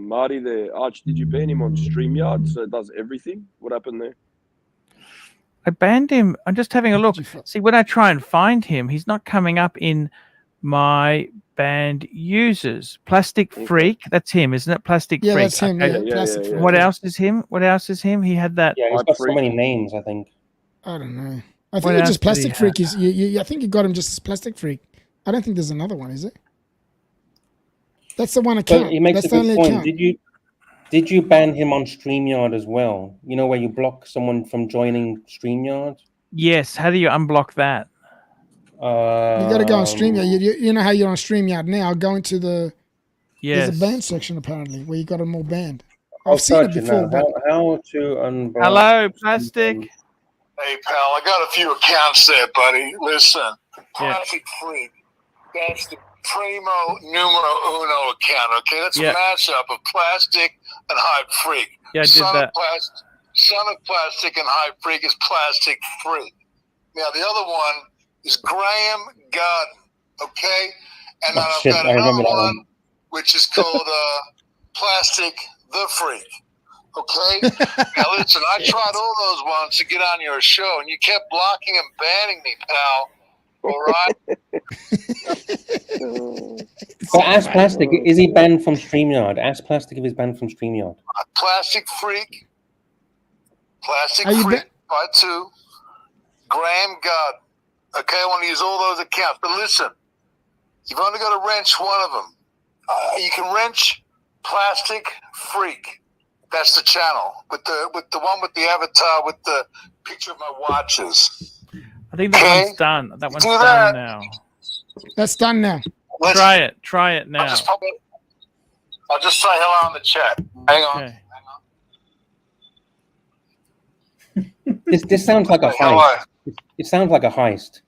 Marty there. Arch, did you ban him on StreamYard so it does everything? What happened there? I banned him. I'm just having a look. See, when I try and find him, he's not coming up in my banned users. Plastic Freak. That's him, isn't it? Plastic Yeah, Freak. that's him. Okay. Yeah, Plastic Freak. What else is him? What else is him? He had that. Yeah, he's Hype got so Freak. many names, I think. I don't know. I What think it's else just did he Plastic Freak. Is I think you got him just as Plastic Freak. I don't think there's another one, is it? That's the one So account. he makes That's a the good only point. account. Did you ban him on StreamYard as well? You know where you block someone from joining StreamYard? Yes. How do you unblock that? You got to go on StreamYard. You know how you're on StreamYard now. Go into the Yes. there's a band section apparently where you got them all banned. I'll I've seen it search it before, now. but How to unblock? Hello, Plastic. Hey, pal, I got a few accounts there, buddy. Listen, Yeah. Plastic Freak. That's the primo numero uno account, okay? That's Yeah. a mashup of Plastic and Hype Freak. Yeah, I did that. Son of Plastic and Hype Freak is Plastic Freak. Now, the other one is Graham Garden, okay? And then I've shit, got I remember another that one, one. which is called Plastic the Freak. Okay. Now listen, I tried all those ones to get on your show, and you kept blocking and banning me, pal. All right. But ask Plastic, is he banned from StreamYard? Ask Plastic if he's banned from StreamYard. Plastic Freak. Plastic Are you Freak by 2. Graham God. Okay, I want to use all those accounts. But listen, you've only got to wrench one of them. You can wrench Plastic Freak. That's the channel with the one with the avatar with the picture of my watches. I think that Okay. one's done. That one's Do done that. now. that's done now. Listen, Try it now. I'll just say hello in the chat. Hang on. Okay. This sounds like a Hello. heist. It sounds like a heist.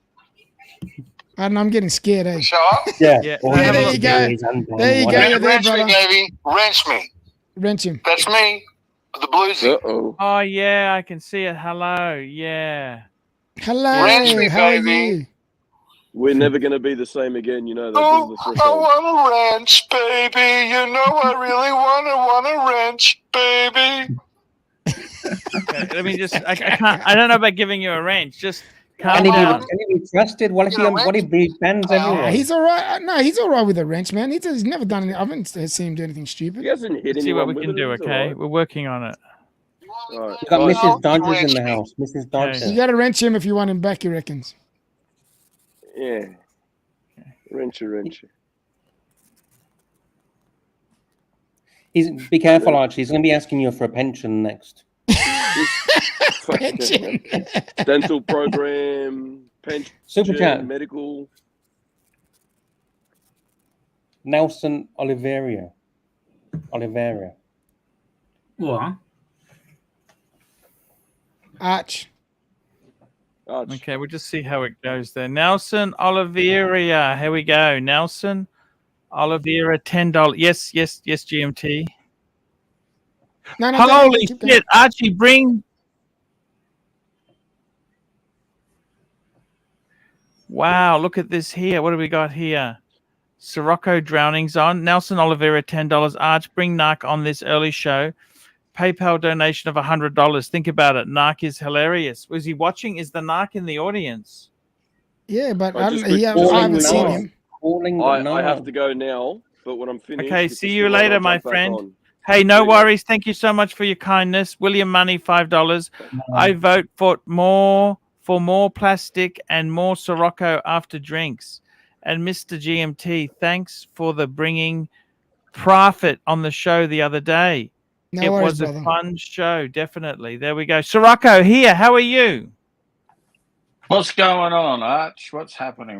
I don't know, I'm getting scared, eh? Show up. Yeah. Yeah. All Yeah, have there to you do go. is unban There you one. go. You're there, Wrench me, brother. baby. Wrench me. Wrench him. That's me. The bluesy. Uh-oh. Oh yeah, I can see it. Hello. Yeah. Hello, Wrench me, how are baby. you? We're never going to be the same again, you know that. Oh, This is the I threshold. want a wrench, baby. You know I really want a wrench, baby. Okay, let me just. I can't. I don't know about giving you a wrench. Just calm Can he down. be trusted? What if he bans everyone? He's all right. No, he's all right with a wrench, man. He's never done anything. I haven't seen him do anything stupid. He hasn't hit See what anyone we with can it, do. it's all Okay, right. we're working on it. All right. We've got Guys, Mrs. Dodgers in wrench the me. house. Mrs. You Dodgers. got to wrench him if you want him back, he reckons. Yeah. Wrench. Be careful, Archie. He's going to be asking you for a pension next. Pension. Dental program, pension, Super chat. medical. Nelson Oliveira. What? Arch. Arch. Okay, we'll just see how it goes there. Nelson Oliveira. Here we go. Nelson Oliveira, $10. Yes, GMT. No, Holy keep shit, going. Archie, bring. Wow, look at this here. What do we got here? Sirocco Drownings on. Nelson Oliveira, $10. Arch, bring Narc on this early show. PayPal donation of $100. Think about it. Narc is hilarious. Was he watching? Is the Narc in the audience? Yeah, but I I just haven't seen him. I have to go now, but when I'm finished, Okay, if see you're you still on, later, I'll my jump back friend. on. Hey, no See ya. worries. Thank you so much for your kindness. William Money, $5. I vote for more plastic and more Sirocco after drinks. And Mr. GMT, thanks for the bringing profit on the show the other day. No it worries, was brother. a fun show, definitely. There we go. Sirocco here. How are you? What's going on, Arch? What's happening?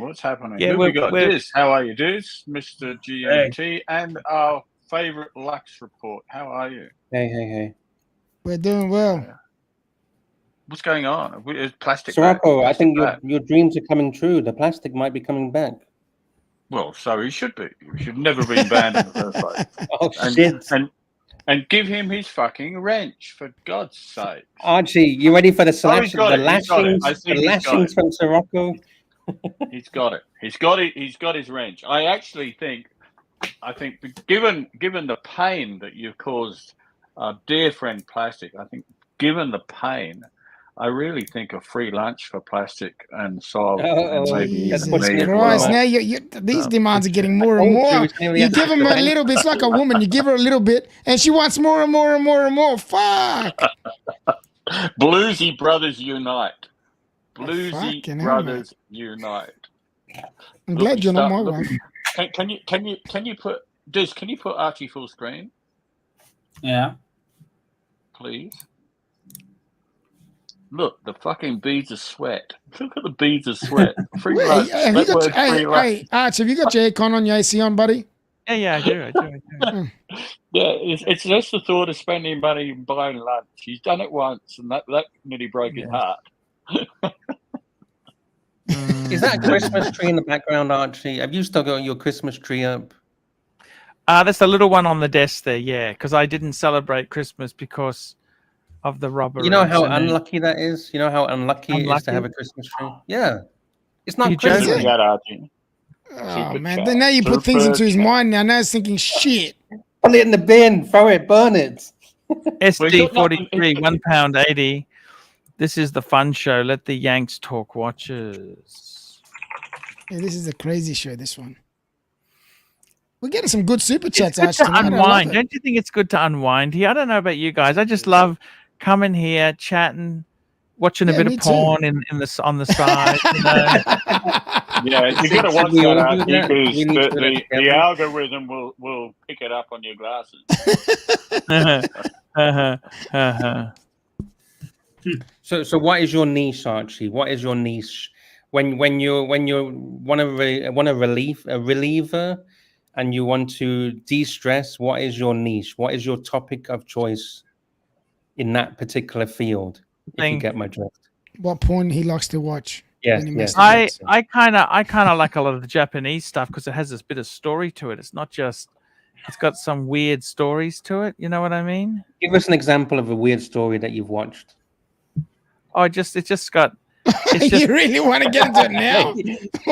Yeah, Who we got? Diz. How are you, Diz? Mr. GMT and our favorite Lux report. How are you? Hey. We're doing well. What's going on? Is plastic Sirocco, back? I think your dreams are coming true. The plastic might be coming back. Well, so he should be. He should never been banned in the first place. Oh, shit. And give him his fucking wrench, for God's sake. Archie, you ready for the lashings from Sirocco? He's got it. He's got his wrench. I think given the pain that you've caused our dear friend Plastic, I think given the pain, I really think a free lunch for Plastic and Sol and maybe Jesus even Christ! well. Now these demands are getting more and more. You give them a little bit. It's like a woman. You give her a little bit, and she wants more and more and more and more. Fuck! Bluesy brothers unite. Unite. I'm glad you're not my wife. Can you put Diz? Can you put Archie full screen? Yeah. Please. Look, the fucking beads of sweat. Look at the beads of sweat. Free lunch. Hey, Arch, have you got your aircon on, your AC on, buddy? Yeah, I do. Yeah, it's just the thought of spending money buying lunch. He's done it once, and that nearly broke his heart. Is that a Christmas tree in the background, Archie? Have you still got your Christmas tree up? That's the little one on the desk there, yeah, because I didn't celebrate Christmas because of the robbery. You know how unlucky that is? You know how unlucky it is to have a Christmas tree? Yeah. It's not Christmas. Oh, man. Now you put things into his mind now. Now he's thinking, shit. Put it in the bin. Throw it. Burn it. SD43, £1.80. This is the fun show. Let the Yanks talk, watchers. Yeah, this is a crazy show, this one. We're getting some good super chats, It's good to unwind. Don't you think it's good to unwind here? I don't know about you guys. I just love coming here, chatting, watching a bit of porn on the side. You know? Yeah, you got to watch that because the algorithm will pick it up on your glasses. So what is your niche, Archie? What is your niche when you want a reliever and you want to de-stress? What is your niche? What is your topic of choice in that particular field? If you get my drift. What porn he likes to watch? Yes. I kind of like a lot of the Japanese stuff because it has this bit of story to it. It's not just. It's got some weird stories to it. You know what I mean? Give us an example of a weird story that you've watched. Oh, it's just got. You really want to get into it now?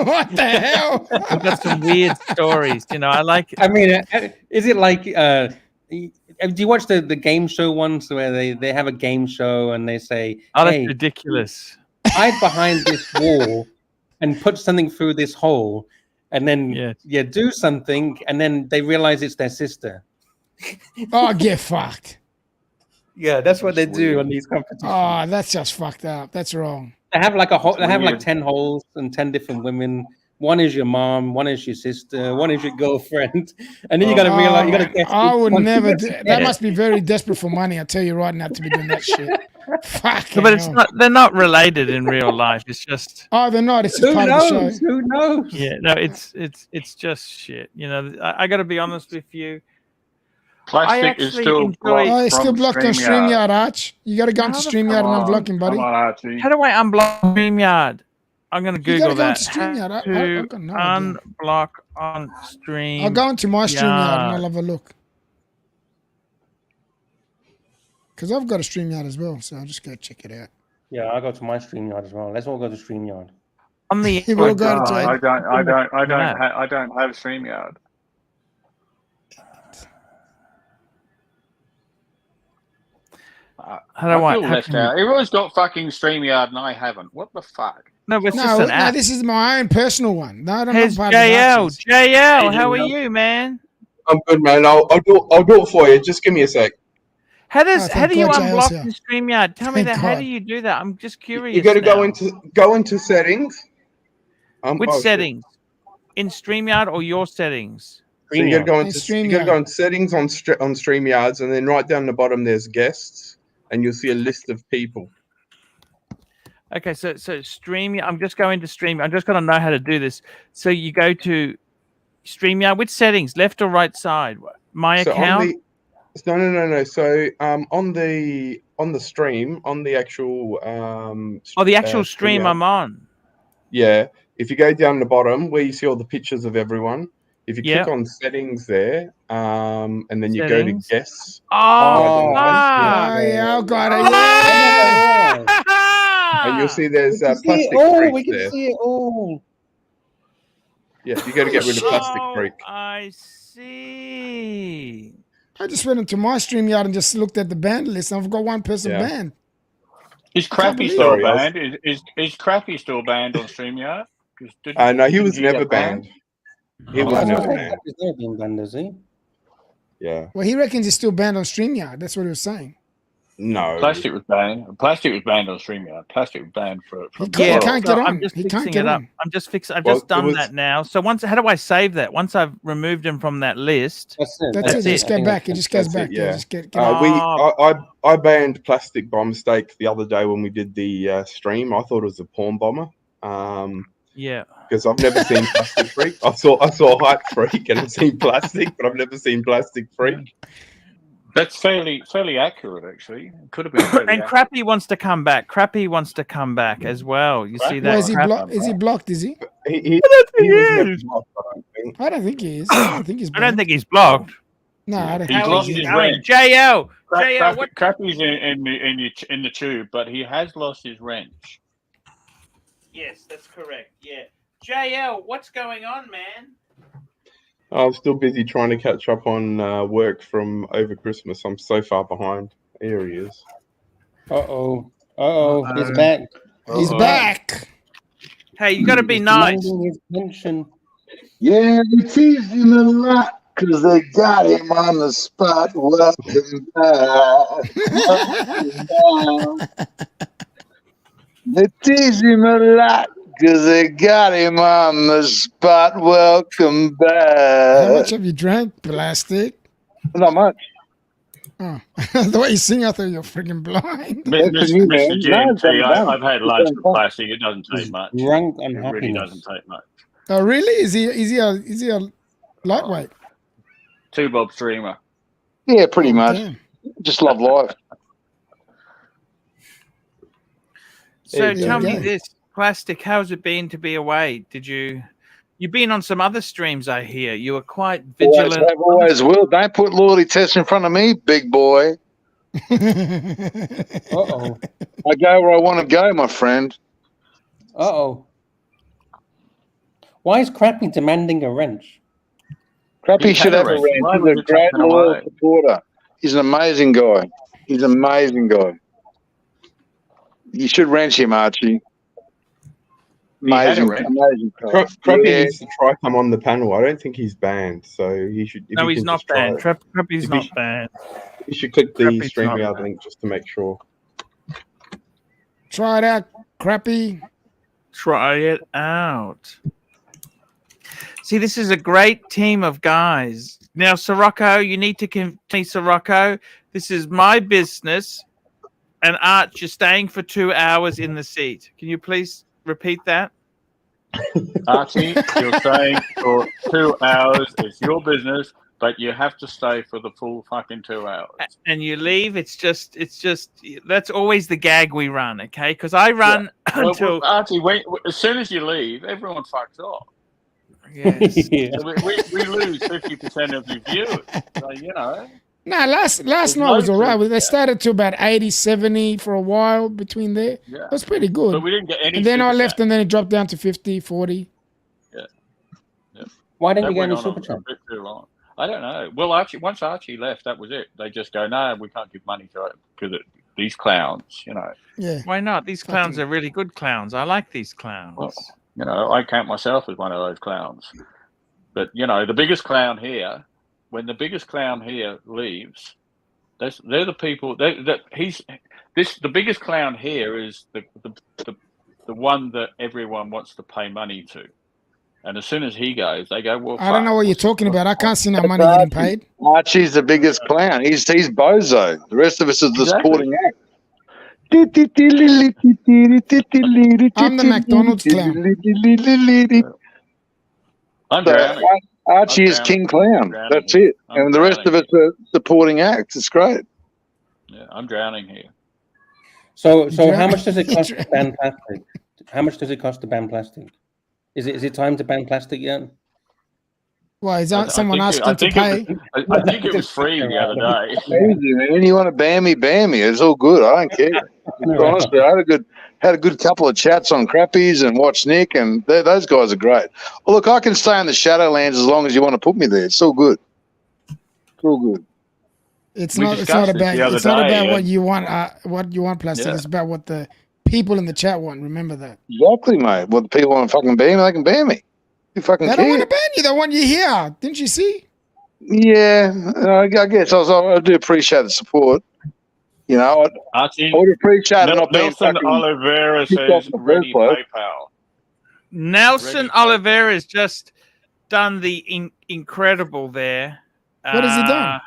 What the hell? I've got some weird stories. You know, I like. I mean, is it like? Do you watch the game show ones where they have a game show and they say, "Oh, that's ridiculous." Hide behind this wall and put something through this hole, and then do something, and then they realize it's their sister. Oh, get fucked. Yeah, that's what they do on these competitions. Oh, that's just fucked up. That's wrong. They have like they have like 10 holes and 10 different women. One is your mom, one is your sister, one is your girlfriend, and then you got to realize you got to guess. I would never do that. Must be very desperate for money. I tell you right now to be doing that shit. Fuck. No, but it's not. They're not related in real life. It's just. Oh, they're not. It's just part of the show. Who knows? Yeah, no, it's just shit. You know, I got to be honest with you. Plastic is still blocked. Oh, it's still from blocked on StreamYard, Arch. You got to go into How the StreamYard and unblock him, buddy. Come on, Archie. How do I unblock StreamYard? I'm going to You Google gotta go that. into StreamYard. How I've to got no idea. unblock on Stream. I'll go into my StreamYard and I'll have a look. Because I've got a StreamYard as well, so I'll just go check it out. Yeah, I go to my StreamYard as well. Let's all go to StreamYard. On the We'll all go to I it. don't have StreamYard. How do I feel left out. Everyone's got fucking StreamYard and I haven't. What the fuck? No, it's No, just an no, app. this is my own personal one. No, I don't Here's know part of JL. Archie's. JL, how are you, man? I'm good, man. I'll do it for you. Just give me a sec. How Oh, thank do you God JL's unblock here. the StreamYard? Tell me Thank that. How God. do you do that? I'm just curious. You got to now. go into settings. Which oh, shit. settings? In StreamYard or your settings? So you got to go into StreamYard. you got to go in settings on StreamYards, and then right down the bottom there's guests, and you'll see a list of people. Okay, so StreamYard. I'm just going to Stream. I'm just going to know how to do this. So you go to StreamYard. Which settings? Left or right side? My So account. no. So on the stream, on the actual The actual stream StreamYard, I'm on. Yeah. If you go down the bottom where you see all the pictures of everyone, if you click on settings there, and then you go to Settings. guests. Oh, Oh, fuck. yeah, I got it. Yeah. And you'll see there's plastic we freak can there. see it all. Yeah, you got to get rid of plastic freak. I see. I just went into my StreamYard and just looked at the band list, and I've got one person Yeah. banned. Is Crappy believe still it. banned? Is Crappy still banned on StreamYard? No, he was didn't never get banned. He Oh, was I never don't banned. He's never been banned, is he? Yeah. Well, he reckons he's still banned on StreamYard. That's what he was saying. No. Plastic was banned. Plastic was banned on StreamYard. Plastic was banned for He can't get on. I'm just He fixing can't get it up. on. I'm just fixing. I've Well, just done it was- that now. So how do I save that? Once I've removed him from that list. That's it. That's it. it. Just go back. It just goes That's it, back. yeah. Just get I banned plastic by mistake the other day when we did the stream. I thought it was a porn bomber. Yeah. Because I've never seen Plastic Freak. I saw Hype Freak and I've seen Plastic, but I've never seen Plastic Freak. That's fairly accurate, actually. It could have been. Fairly And accurate. Crappy wants to come back. Crappy wants to come back as well. You see that? Well, is he Crap- blocked? Is he blocked? Is he? He he was never is. blocked, I don't think. I don't think he is. I don't think he's. I don't banned. think he's blocked. No, I don't He's think lost he his is. rent. JL. JL. What? Crappy's in the tube, but he has lost his wrench. Yes, that's correct. Yeah. JL, what's going on, man? I'm still busy trying to catch up on work from over Christmas. I'm so far behind. Here he is. He's back. He's back. Hey, you got to be He's nice. demanding his pension. Yeah, they teased him a lot because they got him on the spot. Welcome back. They teased him a lot because they got him on the spot. Welcome How back. much have you drank, Plastic? Not much. Oh, the way you sing, I thought you're freaking blind. you, man. Mr. No, it's GMT, done. I've had lunch with Plastic. It doesn't take much. Drunk It really unhappiness. doesn't take much. Oh, really? Is he a lightweight? 2 Bob Streamer. Yeah, pretty much. Damn. Just love life. So Yeah, tell me yeah. this, Plastic, how's it been to be away? You've been on some other streams, I hear. You were quite Always vigilant. have, always will. Don't put loyalty tests in front of me, big boy. Uh-oh. I go where I want to go, my friend. Uh-oh. Why is Crappy demanding a wrench? Crappy He should had a have a wrench. wrench. Why He's would a you great take it loyal away? supporter. He's an amazing guy. He's an amazing guy. You should wrench him, Archie. He had a Amazing, wrench. amazing. guy. Crappy Yeah. needs to try come on the panel. I don't think he's banned, so he should. if No, he he's can not just try banned. it. Crappy's If he not sh- banned. You should click the Crappy's not StreamYard banned. link just to make sure. Try it out, Crappy. Try it out. See, this is a great team of guys. Now, Sirocco, you need to continue, Sirocco. This is my business. And Arch, you're staying for 2 hours in the seat. Can you please repeat that? Archie, you're staying for 2 hours. It's your business. but you have to stay for the full fucking 2 hours. And you leave. It's just. That's always the gag we run. Okay, because I run until Archie. As soon as you leave, everyone fucks off. Yes. So we lose 50% of the viewers. So, you know. No, last night was all right. They started to about 80, 70 for a while between there. Yeah. It was pretty good. But we didn't get any. And then I left, and then it dropped down to 50, 40. Yeah. Why didn't That you get went any on super a chat? bit too long. I don't know. Well, once Archie left, that was it. They just go, no, we can't give money to it because these clowns, you know. Yeah. Why not? These clowns are really good clowns. I like these clowns. Well, you know, I count myself as one of those clowns. But, you know, the biggest clown here, when the biggest clown here leaves, they're the people the biggest clown here is the one that everyone wants to pay money to. And as soon as he goes, they go, well, I don't know what you're talking about. I can't see no money getting paid. Archie's the biggest clown. He's Bozo. The rest of us is the supporting act. I'm the McDonald's clown. I'm drowning. Archie is King Clown. That's it. And the rest of us are supporting acts. It's great. Yeah, I'm drowning here. So how much does it cost to ban plastic? How much does it cost to ban plastic? Is it time to ban plastic yet? Why, is that someone asking to pay? I think it was free the other day. Easy, man. You want to ban me, ban me. It's all good. I don't care. Honestly, I had a good couple of chats on Crappies and watched Nick, and those guys are great. Well, look, I can stay in the Shadowlands as long as you want to put me there. It's all good. It's all good. It's not about what you want. Plastic. Yeah. It's about what the people in the chat want. Remember that. Exactly, mate. What the people want to fucking ban me, they can ban me. You fucking They don't want to ban you. They want you here. Didn't you see? Yeah, I guess I do appreciate the support. You know, I would appreciate it. Nelson Oliveira says ready PayPal. Nelson Oliveira has just done the incredible there. What has he done?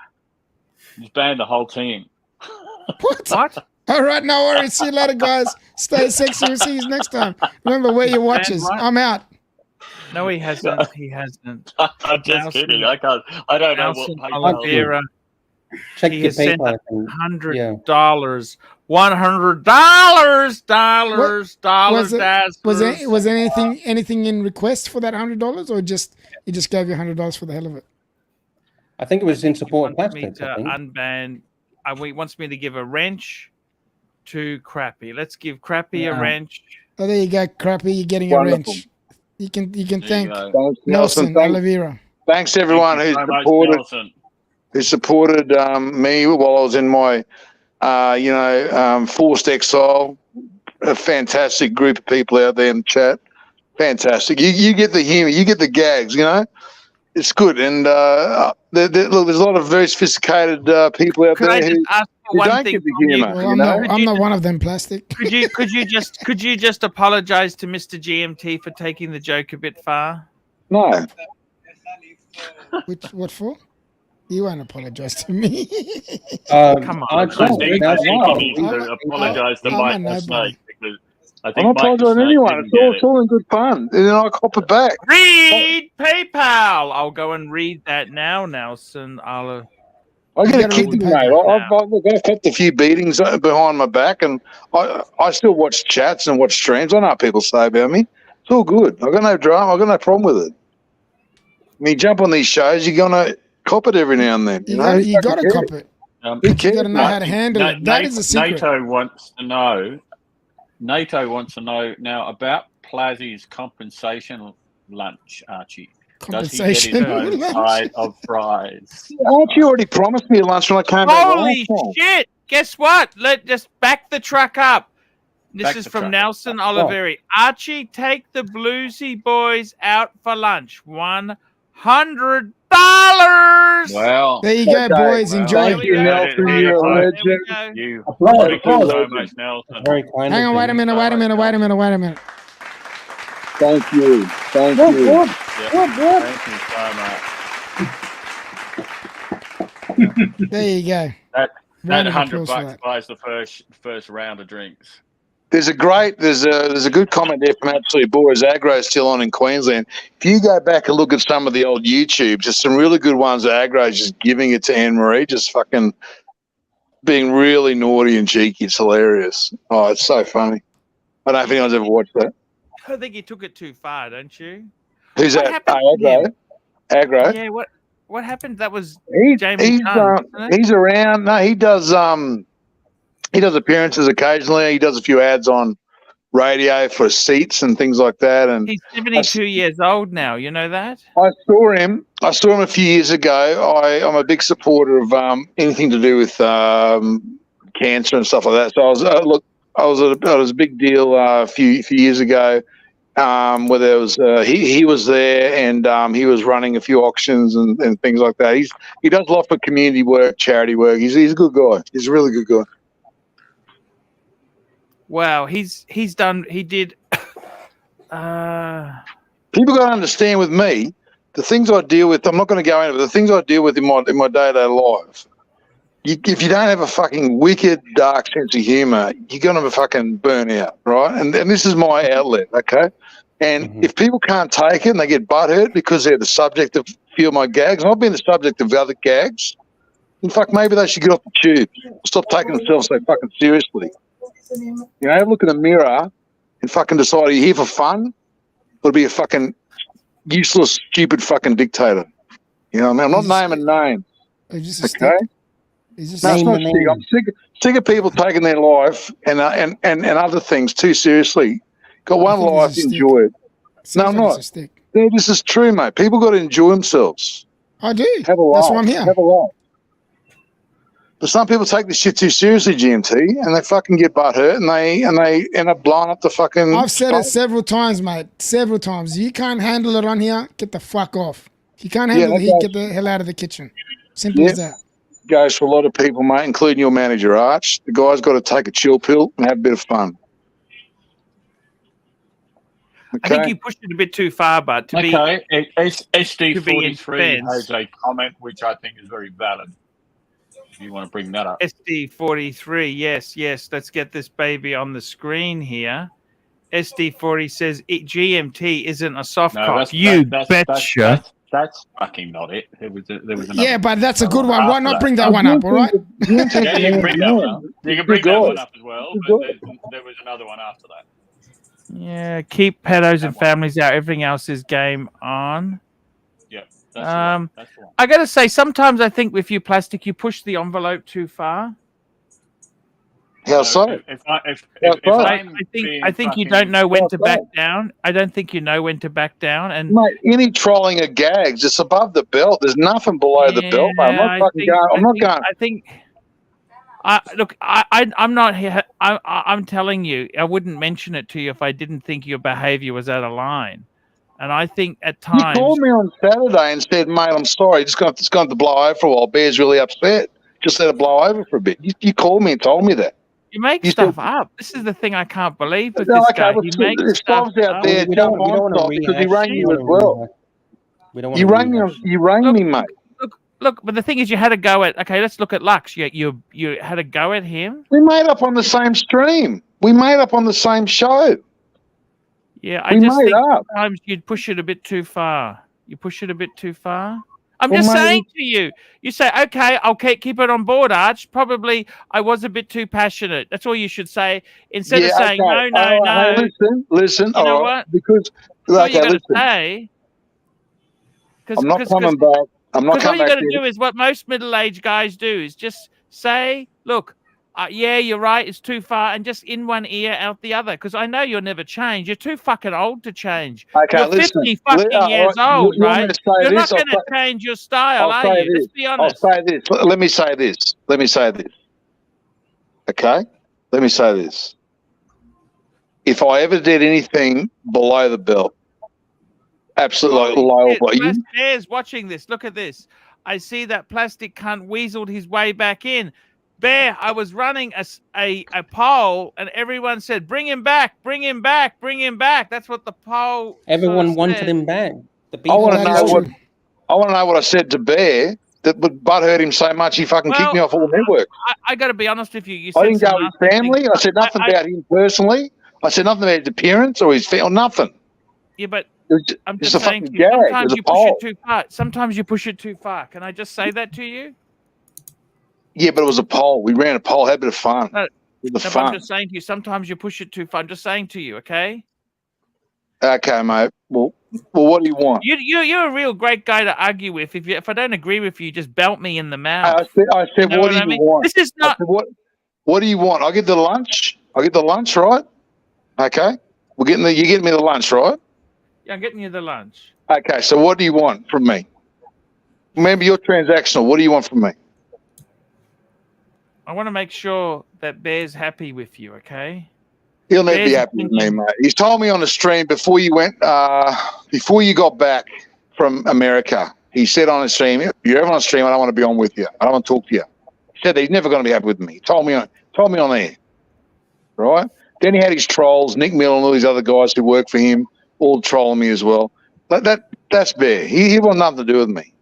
He's banned the whole team. What? All right, no worries. See you later, guys. Stay sexy. We'll see you next time. Remember, wear your watches. I'm out. No, he hasn't. He hasn't. I'm just kidding. I don't know what PayPal Oliveira. Check he your has sent PayPal. $100. $100. Was anything in request for that $100, or he just gave you $100 for the hell of it? I think it was in support of Wants me plastics. to unban. He wants me to give a wrench to Crappy. Let's give Crappy a wrench. Oh, there you go, Crappy. You're getting a wrench. You can thank Nelson Oliveira. Thanks to everyone who supported me while I was in my forced exile. A fantastic group of people out there in the chat. Fantastic. You get the humor, you get the gags, you know. It's good, and look, there's a lot of very sophisticated people out there who don't get the humor. Well, I'm not one of them, Plastic. Could you just apologize to Mr. GMT for taking the joke a bit far? No. What for? You won't apologize to me. Come on. I think you need to apologize to Mike the Snake because I think I'm not apologizing to anyone. It's all in good fun. And then I cop it back. Read PayPal. I'll go and read that now, Nelson. I get a kicking, mate. I've got a few beatings behind my back, and I still watch chats and watch streams. I know what people say about me. It's all good. I've got no drama. I've got no problem with it. I mean, jump on these shows, you're going to cop it every now and then. You got to cop it. You got to know how to handle it. That is a secret. NATO wants to know now about Plazzy's compensation lunch, Archie. Compensation Does he get his own side of fries? Archie already promised me a lunch when I came back. Holy shit! Guess what? Just back the truck up. This is from Nelson Oliveri. Archie, take the Bluesy boys out for lunch. $100. Well, there you go, boys. Enjoy. Thank you, Nelson. You're a legend. Thank you so much, Nelson. Hang on, wait a minute. Thank you. Thank you. Thank you so much. There you go. That $100 buys the first round of drinks. There's a good comment there from Absolute Boys. Aggro is still on in Queensland. If you go back and look at some of the old YouTubes, there's some really good ones. Aggro is just giving it to Anne Marie, just fucking being really naughty and cheeky. It's hilarious. Oh, it's so funny. I don't know if anyone's ever watched that. I think you took it too far, don't you? Who's what that? Happened Aggro. Yeah. What happened? That was He's around. No, he does appearances occasionally. He does a few ads on radio for seats and things like that. And he's 72 years old now. You know that? I saw him a few years ago. I'm a big supporter of anything to do with cancer and stuff like that. So I was at a big deal a few years ago where there was he was there and he was running a few auctions and things like that. He does a lot for community work, charity work. He's a good guy. He's a really good guy. Wow, he did. People got to understand with me, the things I deal with. I'm not going to go into it, but the things I deal with in my day-to-day life. If you don't have a fucking wicked, dark sense of humour, you're going to fucking burn out, right? And this is my outlet, okay? And if people can't take it and they get butthurt because they're the subject of a few of my gags, and I've been the subject of other gags, in fact, maybe they should get off the tube. Stop taking themselves so fucking seriously. You know, have a look in the mirror and fucking decide, are you here for fun or to be a fucking useless, stupid fucking dictator? You know what I mean? I'm not naming names. Okay? I'm sick of people taking their life and other things too seriously. Got one life, enjoy it. No, I'm not. Yeah, this is true, mate. People got to enjoy themselves. I do. Have a laugh. That's why I'm here. Have a laugh. But some people take this shit too seriously, GMT, and they fucking get butthurt and they end up blowing up the fucking. I've said it several times, mate. Several times. You can't handle it on here. Get the fuck off. If you can't handle the heat, get the hell out of the kitchen. Simple as that. Goes for a lot of people, mate, including your manager, Arch. The guy's got to take a chill pill and have a bit of fun. Okay. I think you pushed it a bit too far, but SD43 has a comment which I think is very valid. If you want to bring that up. SD43, yes. Let's get this baby on the screen here. SD40 says GMT isn't a soft cock. You betcha. That's fucking not it. There was another. Yeah, but that's a good one. Why not bring that one up? All right. Yeah, you can bring that one up. You can bring that one up as well. But there was another one after that. Yeah, keep pedos and families out. Everything else is game on. Yeah, that's the one. I got to say, sometimes I think with you plastic, you push the envelope too far. How so? I think you don't know when to back down. I don't think you know when to back down. And mate, any trolling of gags, it's above the belt. There's nothing below the belt, mate. I'm not fucking going. I'm not going. I think. Look, I'm not here. I'm telling you, I wouldn't mention it to you if I didn't think your behaviour was out of line. And I think at times you called me on Saturday and said, "Mate, I'm sorry. It's going to blow over for a while. Bear's really upset. Just let it blow over for a bit." You called me and told me that. You make stuff up. This is the thing I can't believe with this guy. He makes stuff out there. You don't want to because he rang you as well. You rang me, mate. Look, but the thing is, you had a go at. Okay, let's look at Lux. You had a go at him. We made up on the same stream. We made up on the same show. Yeah, I just think sometimes you'd push it a bit too far. You push it a bit too far. I'm just saying to you. You say, okay, I'll keep it on board, Arch. Probably I was a bit too passionate. That's all you should say. Instead of saying, no. Listen. You know what? Because all you got to say. I'm not coming back. I'm not coming back. All you got to do is what most middle-aged guys do is just say, look, yeah, you're right. It's too far. And just in one ear, out the other. Because I know you'll never change. You're too fucking old to change. Okay, you're 50 fucking years old, right? You're not going to change your style, are you? Let's be honest. I'll say this. Let me say this. Okay? Let me say this. If I ever did anything below the belt, absolutely low. Bear's watching this. Look at this. I see that plastic cunt weaseled his way back in. Bear, I was running a poll and everyone said, bring him back. That's what the poll everyone wanted him back. I want to know what I said to Bear. that butt hurt him so much he fucking kicked me off all the network. I got to be honest with you. You I said didn't go with his family. I said nothing about him personally. I said nothing about his appearance or his family, nothing. Yeah, but I'm just just a saying fucking to you, gag. sometimes It was you a push it poll. too far. Sometimes you push it too far. Can I just say that to you? Yeah, but it was a poll. We ran a poll, had a bit of fun. No, It was no, but fun. I'm just saying to you, sometimes you push it too far. I'm just saying to you, okay? Okay, mate. Well, what do you want? You're a real great guy to argue with. If I don't agree with you, just belt me in the mouth. I said, You know what do I you mean? want? This is not. I said, what do you want? I get the lunch. Right? Okay. You're getting me the lunch, right? Yeah, I'm getting you the lunch. Okay. So what do you want from me? Remember, you're transactional. What do you want from me? I want to make sure that Bear's happy with you, okay? He'll never be happy with me, mate. He's told me on the stream before you got back from America. He said on the stream, if you're ever on the stream, I don't want to be on with you. I don't want to talk to you. He said that he's never going to be happy with me. He told me on air, right? Then he had his trolls, Nick Mill and all these other guys who work for him, all trolling me as well. That's Bear. He wants nothing to do with me.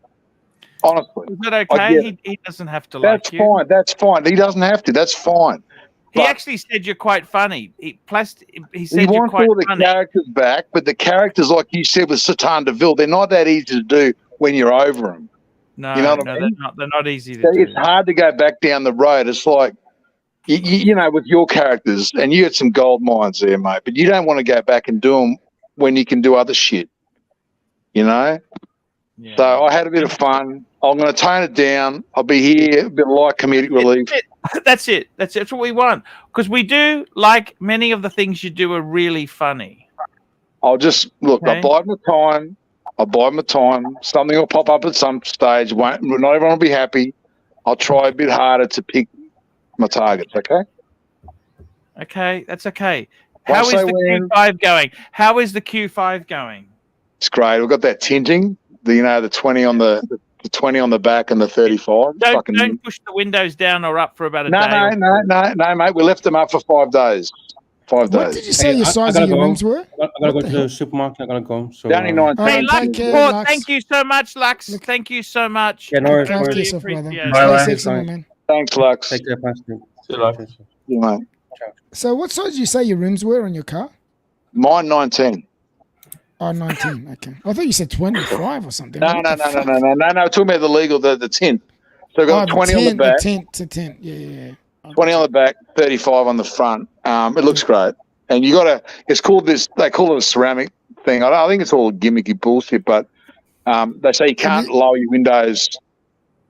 Honestly. Is that okay? He doesn't have to like you. Fine. That's fine. He doesn't have to. That's fine. He actually said you're quite funny. He said he you're wants quite all the funny. characters back, but the characters, like you said, with Satan DeVille, they're not that easy to do when you're over them. No, you know what I mean? they're not easy to do. It's hard to go back down the road. It's like, you know, with your characters, and you had some gold mines there, mate, but you don't want to go back and do them when you can do other shit, you know? Yeah. So I had a bit of fun. I'm going to tone it down. I'll be here, a bit light comedic relief. That's it. That's what we want. Because we do, like many of the things you do are really funny. I'll just, look, okay. I'll bide my time. Something will pop up at some stage. Not everyone will be happy. I'll try a bit harder to pick my targets, okay? Okay, that's okay. How is the Q5 going? How is the Q5 going? It's great. We've got that tinting, the 20 on the 20 on the back and the 35. Don't push the windows down or up for about a day. No, mate. We left them up for 5 days. 5 days. What did you say your size of your rooms were? I gotta go to the supermarket. I gotta go. So, Only 19. Hey, Lux, thank you so much, Lux. Thank you so much. Yeah, no worries. Man. Thanks, Lux. Take care, Pastor. See you later. Yeah, mate. So what size did you say your rims were on your car? Mine 19. Oh, 19. Okay. I thought you said 25 or something. No. Talking about the legal, the tint. So I got 20 on the back. The tint. Yeah. 20 on the back, 35 on the front. It looks great. And you got to, it's called this, they call it a ceramic thing. I think it's all gimmicky bullshit, but they say you can't lower your windows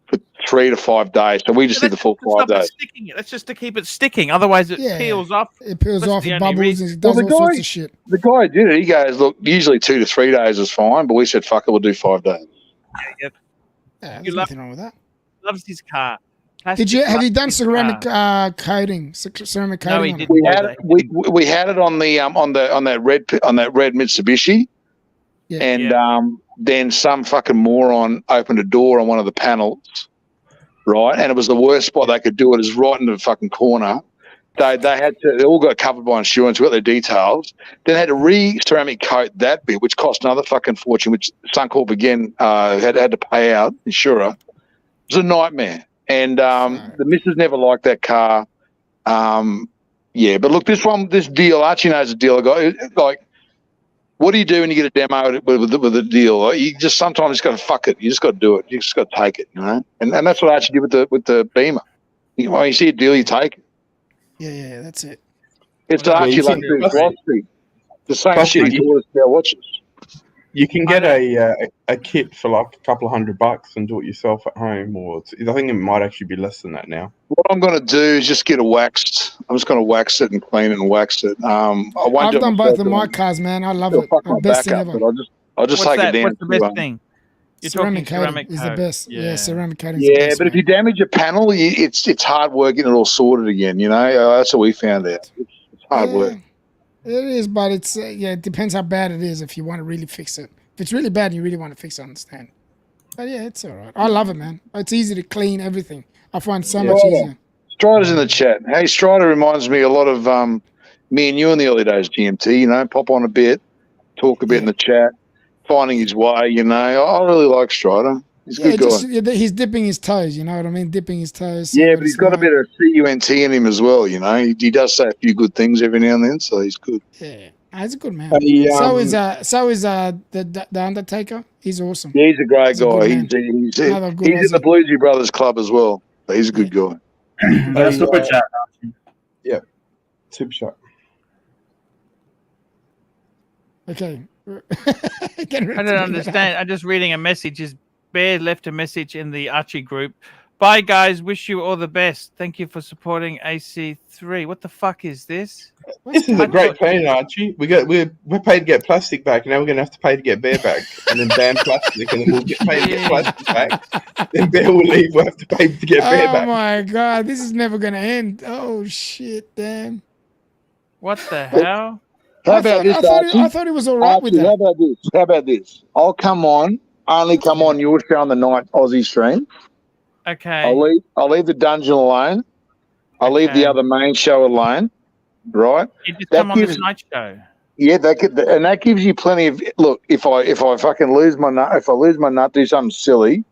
for 3 to 5 days. So we just did the full 5 days. That's just to keep it sticking. Otherwise it peels off. It peels off, it bubbles, and it does all sorts of shit. The guy did it. He goes, look, usually 2 to 3 days is fine, but we said, fuck it, we'll do 5 days. Yeah, there's nothing wrong with that. Loves his car. Have you done ceramic coating? Ceramic coating. No, he didn't. We had it on the on that red Mitsubishi, and then some fucking moron opened a door on one of the panels, right? And it was the worst spot they could do it. Is right in the fucking corner. They all got covered by insurance. We got their details. Then they had to ceramic coat that bit, which cost another fucking fortune. Which Suncorp again had to pay out insurer. It was a nightmare. And the missus never liked that car. But look, this deal, Archie knows the deal. Like, what do you do when you get a demo with a deal? Like, you just sometimes got to fuck it. You just got to do it. You just got to take it, you know. And that's what Archie did with the Beamer. When you see a deal, you take it. Yeah, that's it. It's Archieluxury philosophy. The same shit he taught us about watches. You can get a kit for like a couple of $100 and do it yourself at home, or I think it might actually be less than that now. What I'm going to do is just get it waxed. I'm just going to wax it and clean it and wax it. I've done both of my cars, man. I love it. Best thing ever. I'll just take it down. What's the best thing? Ceramic coating is the best. Yeah, ceramic coating. Yeah, but if you damage a panel, it's hard work getting it all sorted again. You know, that's what we found out. It's hard work. It is, but it's it depends how bad it is. If you want to really fix it, if it's really bad and you really want to fix it, I understand. But yeah, it's all right. I love it, man. It's easy to clean everything. I find it so much easier. Strider's in the chat. Hey, Strider reminds me a lot of me and you in the early days, GMT. You know, pop on a bit, talk a bit in the chat, finding his way. You know, I really like Strider. He's a good guy. He's dipping his toes. You know what I mean? Dipping his toes. Yeah, but he's got a bit of CUNT in him as well. You know, he does say a few good things every now and then, so he's good. Yeah, he's a good man. So is the Undertaker. He's awesome. Yeah, he's a great guy. He's in the Bluesy Brothers Club as well. But he's a good guy. Super chat. Yeah, super chat. Okay. I don't understand. I'm just reading a message. Bear left a message in the Archie group. Bye, guys. Wish you all the best. Thank you for supporting AC3. What the fuck is this? This is a great plan, Archie. We're paid to get plastic back. Now we're going to have to pay to get Bear back, and then ban plastic, and then we'll get paid to get plastic back. Then Bear will leave. We'll have to pay to get Bear back. Oh my god, this is never going to end. Oh shit, damn. What the hell? How about this? I thought he was all right with that. How about this? I'll come on. Only come on your show on the night Aussie stream. Okay. I'll leave the dungeon alone. I'll leave the other main show alone. Right. You just come on this night show. Yeah, that gives you plenty of look. If I fucking lose my nut, do something silly,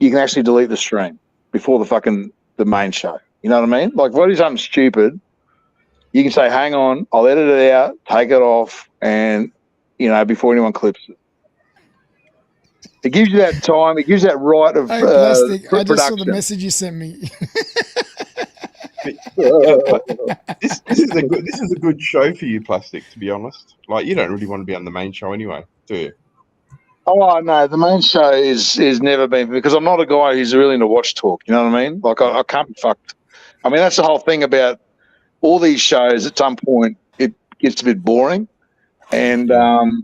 you can actually delete the stream before the main show. You know what I mean? Like if I do something stupid, you can say, "Hang on, I'll edit it out, take it off, and before anyone clips it." It gives you that time. It gives that right of Plastic. I just saw the production. message you sent me. This is a good show for you, Plastic. To be honest, like you don't really want to be on the main show anyway, do you? Oh no, the main show is never been because I'm not a guy who's really into watch talk. You know what I mean? Like I can't be fucked. I mean that's the whole thing about all these shows. At some point, it gets a bit boring. And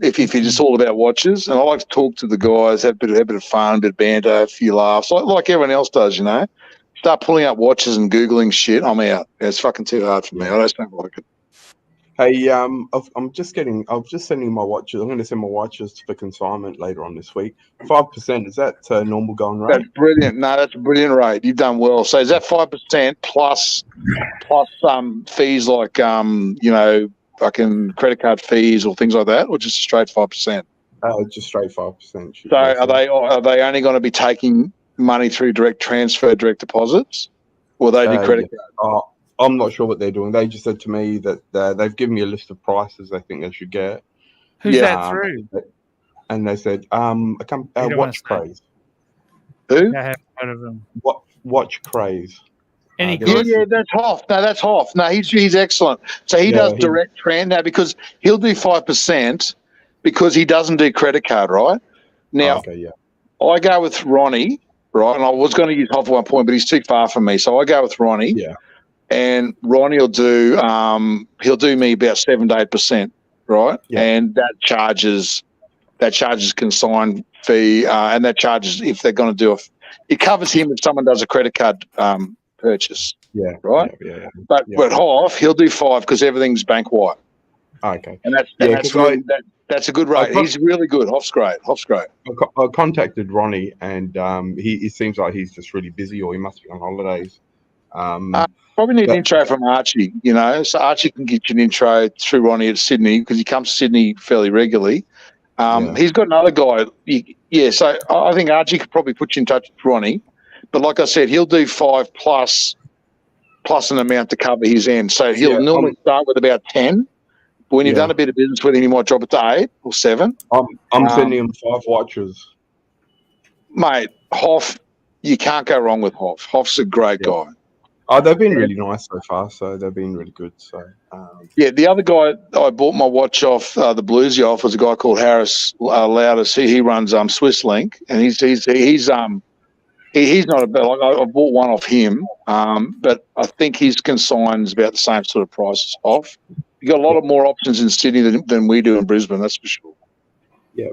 if you're just all about watches, and I like to talk to the guys, have a bit of fun, a bit of banter, a few laughs, like everyone else does, Start pulling up watches and Googling shit, I'm out. It's fucking too hard for me. I just don't like it. Hey, I'm just sending my watches. I'm going to send my watches for consignment later on this week. 5%, is that normal going rate? That's brilliant. No, that's a brilliant rate. You've done well. So is that 5% plus fees like fucking credit card fees or things like that, or just a straight 5%? Just straight 5%. So are they only going to be taking money through direct transfer, direct deposits, or they do credit card? I'm not sure what they're doing. They just said to me that they've given me a list of prices they think they should get. Who's that through? And they said, Watch Craze. Who? I haven't heard of them. Watch Craze. Any good? Yeah, that's Hoff. No, that's Hoff. No, he's excellent. So he does direct trans now because he'll do 5% because he doesn't do credit card, right? Now, I go with Ronnie, right? And I was going to use Hoff at one point, but he's too far from me. So I go with Ronnie. Yeah. And Ronnie will do me about 7 to 8%, right? Yeah. And that charges consign fee, and that charges if they're going to do it covers him if someone does a credit card purchase. Yeah. Right. Yeah. But Hoff, he'll do 5 because everything's bank wide. Okay. And that's a good rate. He's really good. Hoff's great. I contacted Ronnie, and he seems like he's just really busy, or he must be on holidays. Probably need an intro from Archie, so Archie can get you an intro through Ronnie at Sydney because he comes to Sydney fairly regularly. He's got another guy. So I think Archie could probably put you in touch with Ronnie. But like I said, he'll do 5 plus an amount to cover his end. So he'll normally start with about 10. But when you've done a bit of business with him, he might drop it to 8 or 7. I'm sending him 5 watches. Mate, Hoff, you can't go wrong with Hoff. Hoff's a great guy. Oh, they've been really nice so far, so they've been really good. So, the other guy I bought my watch off, the Bluesy off, was a guy called Harris Loudis. He runs Swiss Link, and he's not a bad. Like I bought one off him, but I think his consign is about the same sort of price as Hoff. You got a lot of more options in Sydney than we do in Brisbane, that's for sure. Yeah.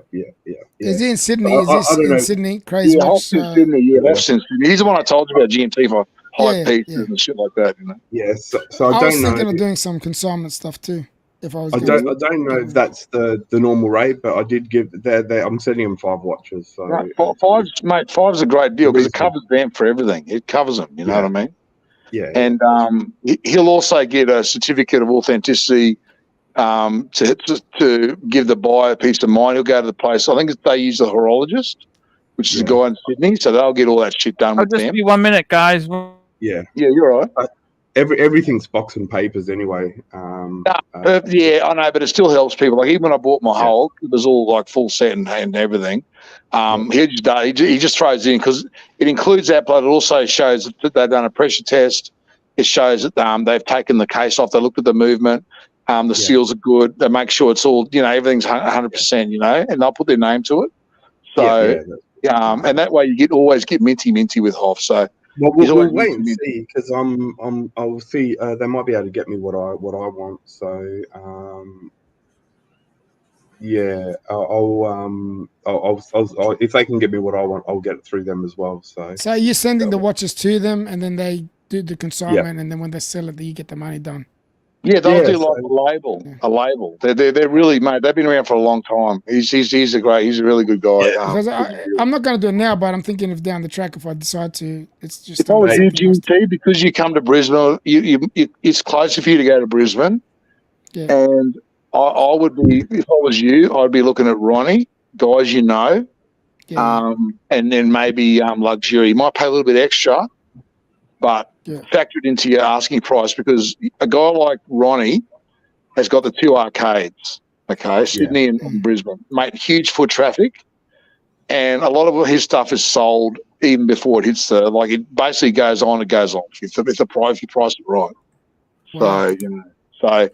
Is he in Sydney? Is this in Sydney? Crazy Hoff's in Sydney. Hoff's in Sydney. He's the one I told you about GMT for. High pieces and shit like that, Yeah, so I was thinking of doing some consignment stuff too. If I was, I don't know if that's the normal rate, but I did give I'm sending him 5 watches. So right, five's a great deal because it covers them for everything. It covers them. You know what I mean? Yeah. And he'll also get a certificate of authenticity to give the buyer peace of mind. He'll go to the place. I think they use the horologist. which is a guy in Sydney. So they'll get all that shit done I'll with just them. be 1 minute, guys. Yeah, you're all right. Everything's box and papers anyway. Yeah, I know, but it still helps people. Like even when I bought my Hulk, it was all like full set and everything. He just throws it in because it includes that, but it also shows that they've done a pressure test. It shows that they've taken the case off. They looked at the movement. The seals are good. They make sure it's all, everything's 100%, and they'll put their name to it. So, and that way you always get minty with Hoff. So we'll wait and see because I'll see. They might be able to get me what I want. So I'll if they can get me what I want, I'll get it through them as well. So you're sending the watches to them, and then they do the consignment, and then when they sell it, you get the money done. Yeah, they'll do like a label. They're really, mate. They've been around for a long time. He's a really good guy. Because I'm not going to do it now, but I'm thinking if down the track, if I decide to, it's just. If I was you, GMT, because you come to Brisbane, it's closer for you to go to Brisbane. Yeah. And I would be, if I was you, I'd be looking at Ronnie, guys and then maybe Luxury. You might pay a little bit extra, but factor it into your asking price because a guy like Ronnie has got the 2 arcades, Sydney and Brisbane. Mate, huge foot traffic, and a lot of his stuff is sold even before it hits it basically goes on, if you price it right. Wow. So,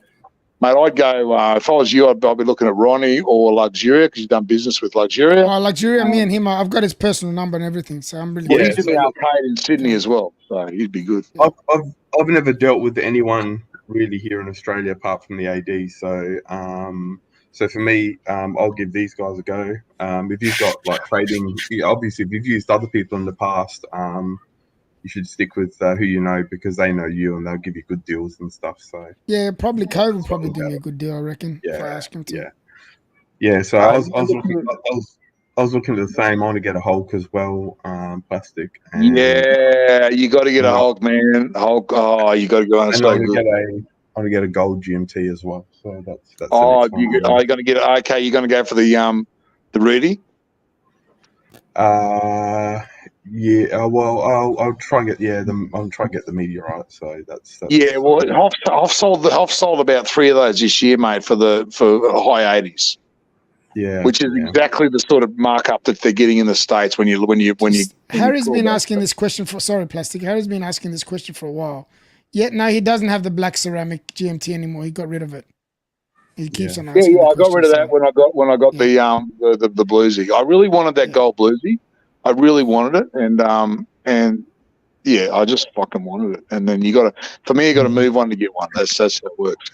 mate, I'd go, if I was you, I'd be looking at Ronnie or Luxuria because you've done business with Luxuria. Oh, Luxuria, me and him, I've got his personal number and everything, so I'm really he's in the arcade in Sydney as well, so he'd be good. I've never dealt with anyone really here in Australia apart from the AD, so for me, I'll give these guys a go. If you've got like trading, obviously if you've used other people in the past, you should stick with who you know because they know you and they'll give you good deals and stuff. So probably Cove will probably do me a good deal, I reckon. If I ask him to. So I was looking at the same. I want to get a Hulk as well, plastic. And you got to get a Hulk, man. Hulk. Oh, you got to go on. And I want to get a gold GMT as well. So that's. You're going to get it. Okay, you're going to go for the Rudy. Well, I'll try and get I'll try and get the meteorite. So that's Hoff sold about 3 of those this year, mate, for high 80s. Yeah, which is exactly the sort of markup that they're getting in the States when you. Harry's been asking this question Plastic. Harry's been asking this question for a while. Yet no, he doesn't have the black ceramic GMT anymore. He got rid of it. He keeps on asking. I got rid of that when I got the bluesy. I really wanted that gold bluesy. I really wanted it, and I just fucking wanted it. And then you got to move one to get one. That's how it works.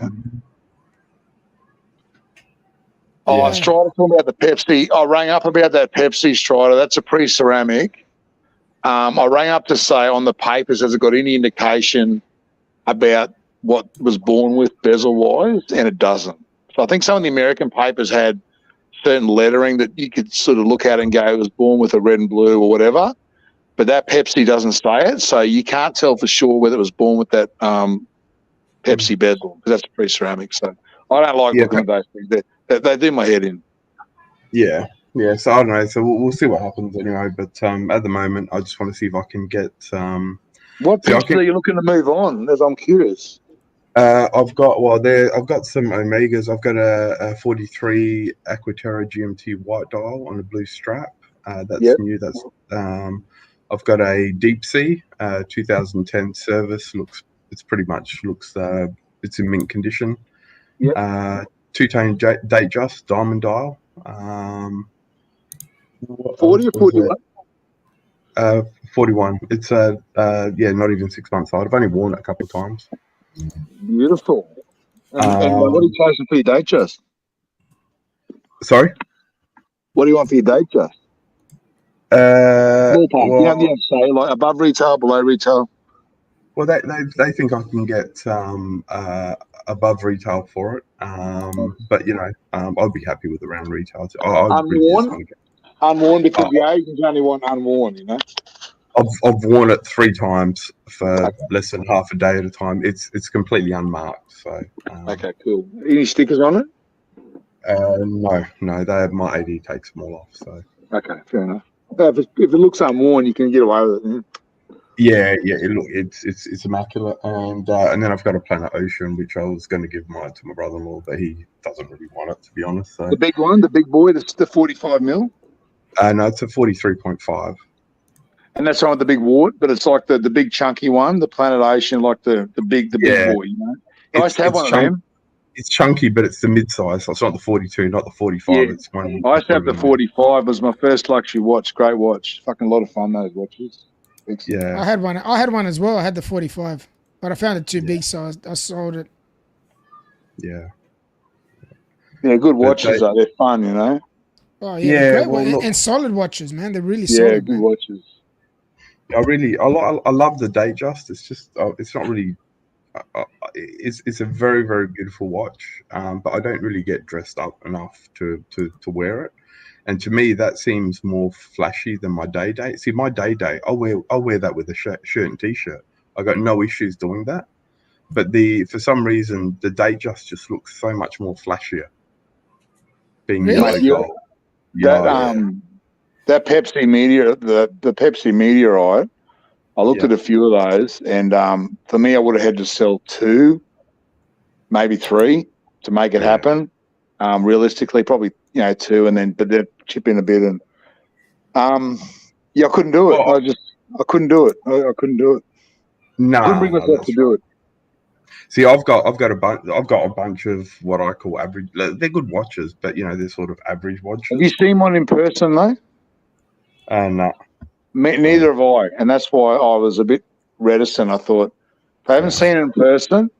Strider talking about the Pepsi. I rang up about that Pepsi Strider. That's a pre-ceramic. I rang up to say on the papers, has it got any indication about what was born with bezel-wise? And it doesn't. So I think some of the American papers had certain lettering that you could sort of look at and go, it was born with a red and blue or whatever. But that Pepsi doesn't say it, so you can't tell for sure whether it was born with that Pepsi bezel because that's a pre-ceramic. So I don't like looking at those things. They do my head in. Yeah. So I don't know. So we'll see what happens anyway. But at the moment, I just want to see if I can get. What picture are you looking to move on? As I'm curious. I've got some Omegas. I've got a 43 Aquaterra GMT white dial on a blue strap. That's new. That's I've got a Deep Sea 2010 service. It's in mint condition. Two-tone date just diamond dial. 40 or 41? 41. It's not even 6 months old. I've only worn it a couple of times. Beautiful. And what are you charging for your date just? Sorry? What do you want for your date just? You have to say like above retail, below retail. Well, they think I can get above retail for it, but I'd be happy with around retail. Unworn because the Asians only want unworn. I've worn it 3 times for less than half a day at a time. It's completely unmarked. So okay, cool. Any stickers on it? No. My AD takes them all off. So okay, fair enough. If it looks unworn, you can get away with it. Yeah. Look, it's immaculate, and then I've got a Planet Ocean, which I was going to give mine to my brother-in-law, but he doesn't really want it, to be honest. So The big one, the big boy, that's the 45 mil. No, it's a 43.5. And that's on the big wart, but it's like the big chunky one, the Planet Ocean, like the big boy, you know. I used to have one of them. It's chunky, but it's the mid-size. So it's not the 42, not the 45. Yeah. It's one. I used to have the 45. It was my first luxury watch. Great watch. Fucking a lot of fun, those watches. Excellent. Yeah. I had one as well. I had the 45, but I found it too big, so I sold it. Yeah. Yeah, good watches though. They're fun, you know. Oh yeah, great and solid watches, man. They're really solid. Yeah, good watches. I love the Datejust. It's just it's not really. It's a very, very beautiful watch, but I don't really get dressed up enough to wear it. And to me, that seems more flashy than my day. See, my day, I'll wear that with a shirt and t-shirt. I got no issues doing that. But for some reason, the Datejust just looks so much more flashier. Being yellow gold. That Pepsi Meteor, the Pepsi Meteorite. I looked at a few of those, and for me, I would have had to sell 2, maybe 3 to make it happen. Realistically, probably 2, and then but then chip in a bit, and I couldn't do it. I couldn't do it. I couldn't do it. No, I couldn't bring myself to do it. See, I've got a bunch of what I call average. They're good watches, but they're sort of average watches. Have you seen one in person though? No. Neither have I, and that's why I was a bit reticent. I thought, if I haven't seen it in person,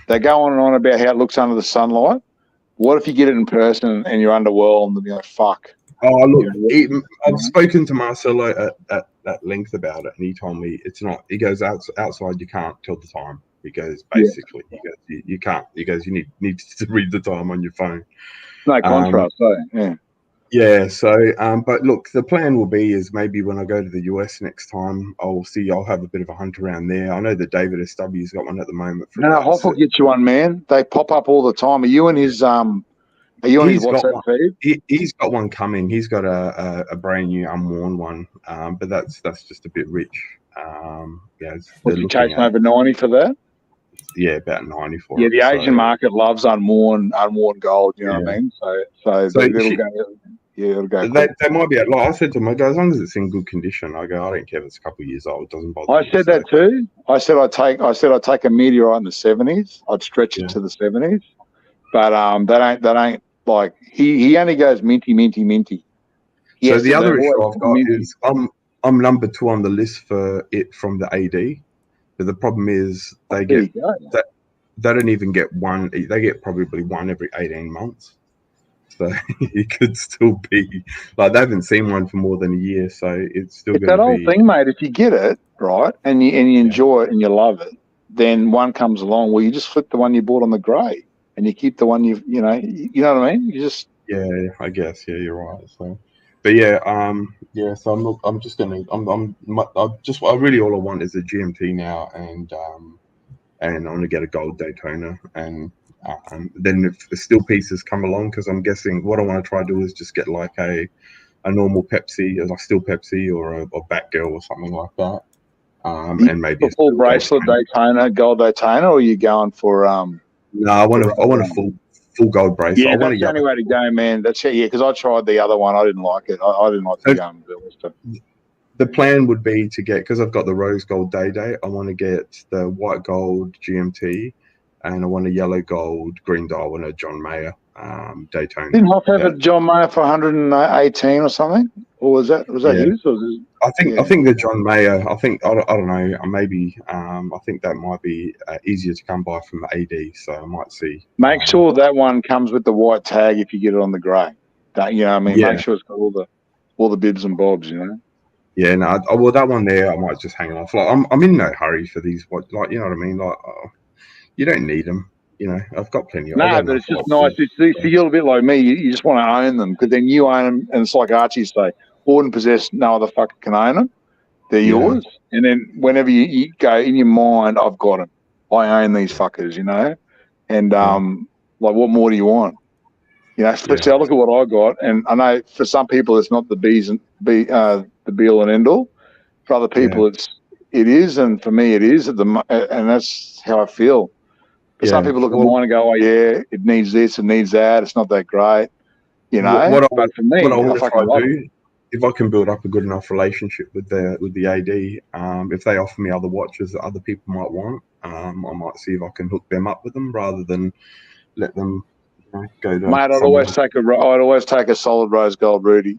they go on and on about how it looks under the sunlight. What if you get it in person and you're underwhelmed and you're like, fuck? Oh, look, I've spoken to Marcelo at length about it, and he told me it's not. He goes, outside you can't tell the time. He goes, basically, you can't. He goes, you need to read the time on your phone. No contrast, yeah. Yeah, so but look, the plan will be is maybe when I go to the US next time, I'll have a bit of a hunt around there. I know that David SW's got one at the moment. Hoff will get you one, man. They pop up all the time. Are you in his his WhatsApp feed? He's got one coming. He's got a brand new unworn one, but that's just a bit rich. What's you chasing over 90 for that? Yeah, about 90 for it. The Asian market loves unworn gold. You know what I mean? So it'll go. Yeah, it'll go. They might be. Like I said to him, I go, as long as it's in good condition. I go, I don't care if it's a couple of years old. It doesn't bother me. I said that too. I said I'd take a Meteorite in the 70s. I'd stretch it to the 70s. But that ain't like he only goes minty. So the other issue I've got is I'm number 2 on the list for it from the AD. But the problem is they don't even get one. They get probably one every 18 months. So it could still be like they haven't seen one for more than a year. So it's still going to be that old thing, mate. If you get it right and you enjoy it and you love it, then one comes along. Well, you just flip the one you bought on the grey and you keep the one you know what I mean. You just I guess you're right. So. But so I'm just gonna. I really all I want is a GMT now, and I'm gonna get a gold Daytona, and then if the steel pieces come along, because I'm guessing what I want to try to do is just get like a normal Pepsi, like steel Pepsi, or a Batgirl or something like that, and maybe a full bracelet Daytona, gold Daytona, or are you going for No, I want a full gold bracelet. Yeah, that's the only way to go, man. That's because I tried the other one. I didn't like it. I didn't like the stuff. The plan would be to get, because I've got the rose gold day. I want to get the white gold GMT, and I want a yellow gold green dial and a John Mayer Daytona. Didn't Hoff have a John Mayer for 118 or something? Or was that his? Or was I think the John Mayer. I don't know. Maybe I think that might be easier to come by from the AD. So I might see. Make sure that one comes with the white tag if you get it on the grey. You know what I mean? Make sure it's got all the bibs and bobs. You know. Yeah, no. Well, that one there, I might just hang off. Like I'm in no hurry for these. Like you know what I mean? Like you don't need them. I've got plenty of them. No, but it's just nice. You're a bit like me. You just want to own them, because then you own them, and it's like Archie say, bought and possessed, no other fucker can own them. They're yours. And then whenever you go in your mind, I've got them. I own these fuckers, And like, what more do you want? You know, especially I look at what I got, and I know for some people it's not the the be all and end all. For other people, it is, and for me, it is. And that's how I feel. But some people look at mine and go, "Oh yeah, it needs this, it needs that. It's not that great." You know, but for me, if I can build up a good enough relationship with the AD, if they offer me other watches that other people might want, I might see if I can hook them up with them rather than let them go to. Mate, I'd always take a solid rose gold Rudy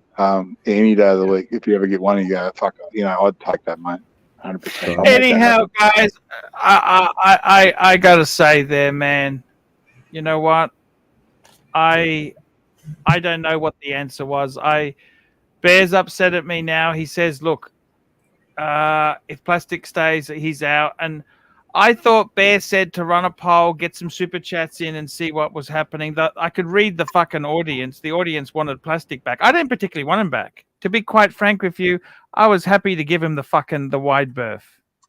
any day of the week. If you ever get one, you go, fuck, I'd take that, mate. 100%. Anyhow, guys, I gotta say there, man. You know what? I don't know what the answer was. Bear's upset at me now. He says, look, if plastic stays, he's out. And I thought Bear said to run a poll, get some super chats in and see what was happening. That I could read the fucking audience. The audience wanted plastic back. I didn't particularly want him back. To be quite frank with you, I was happy to give him the wide berth.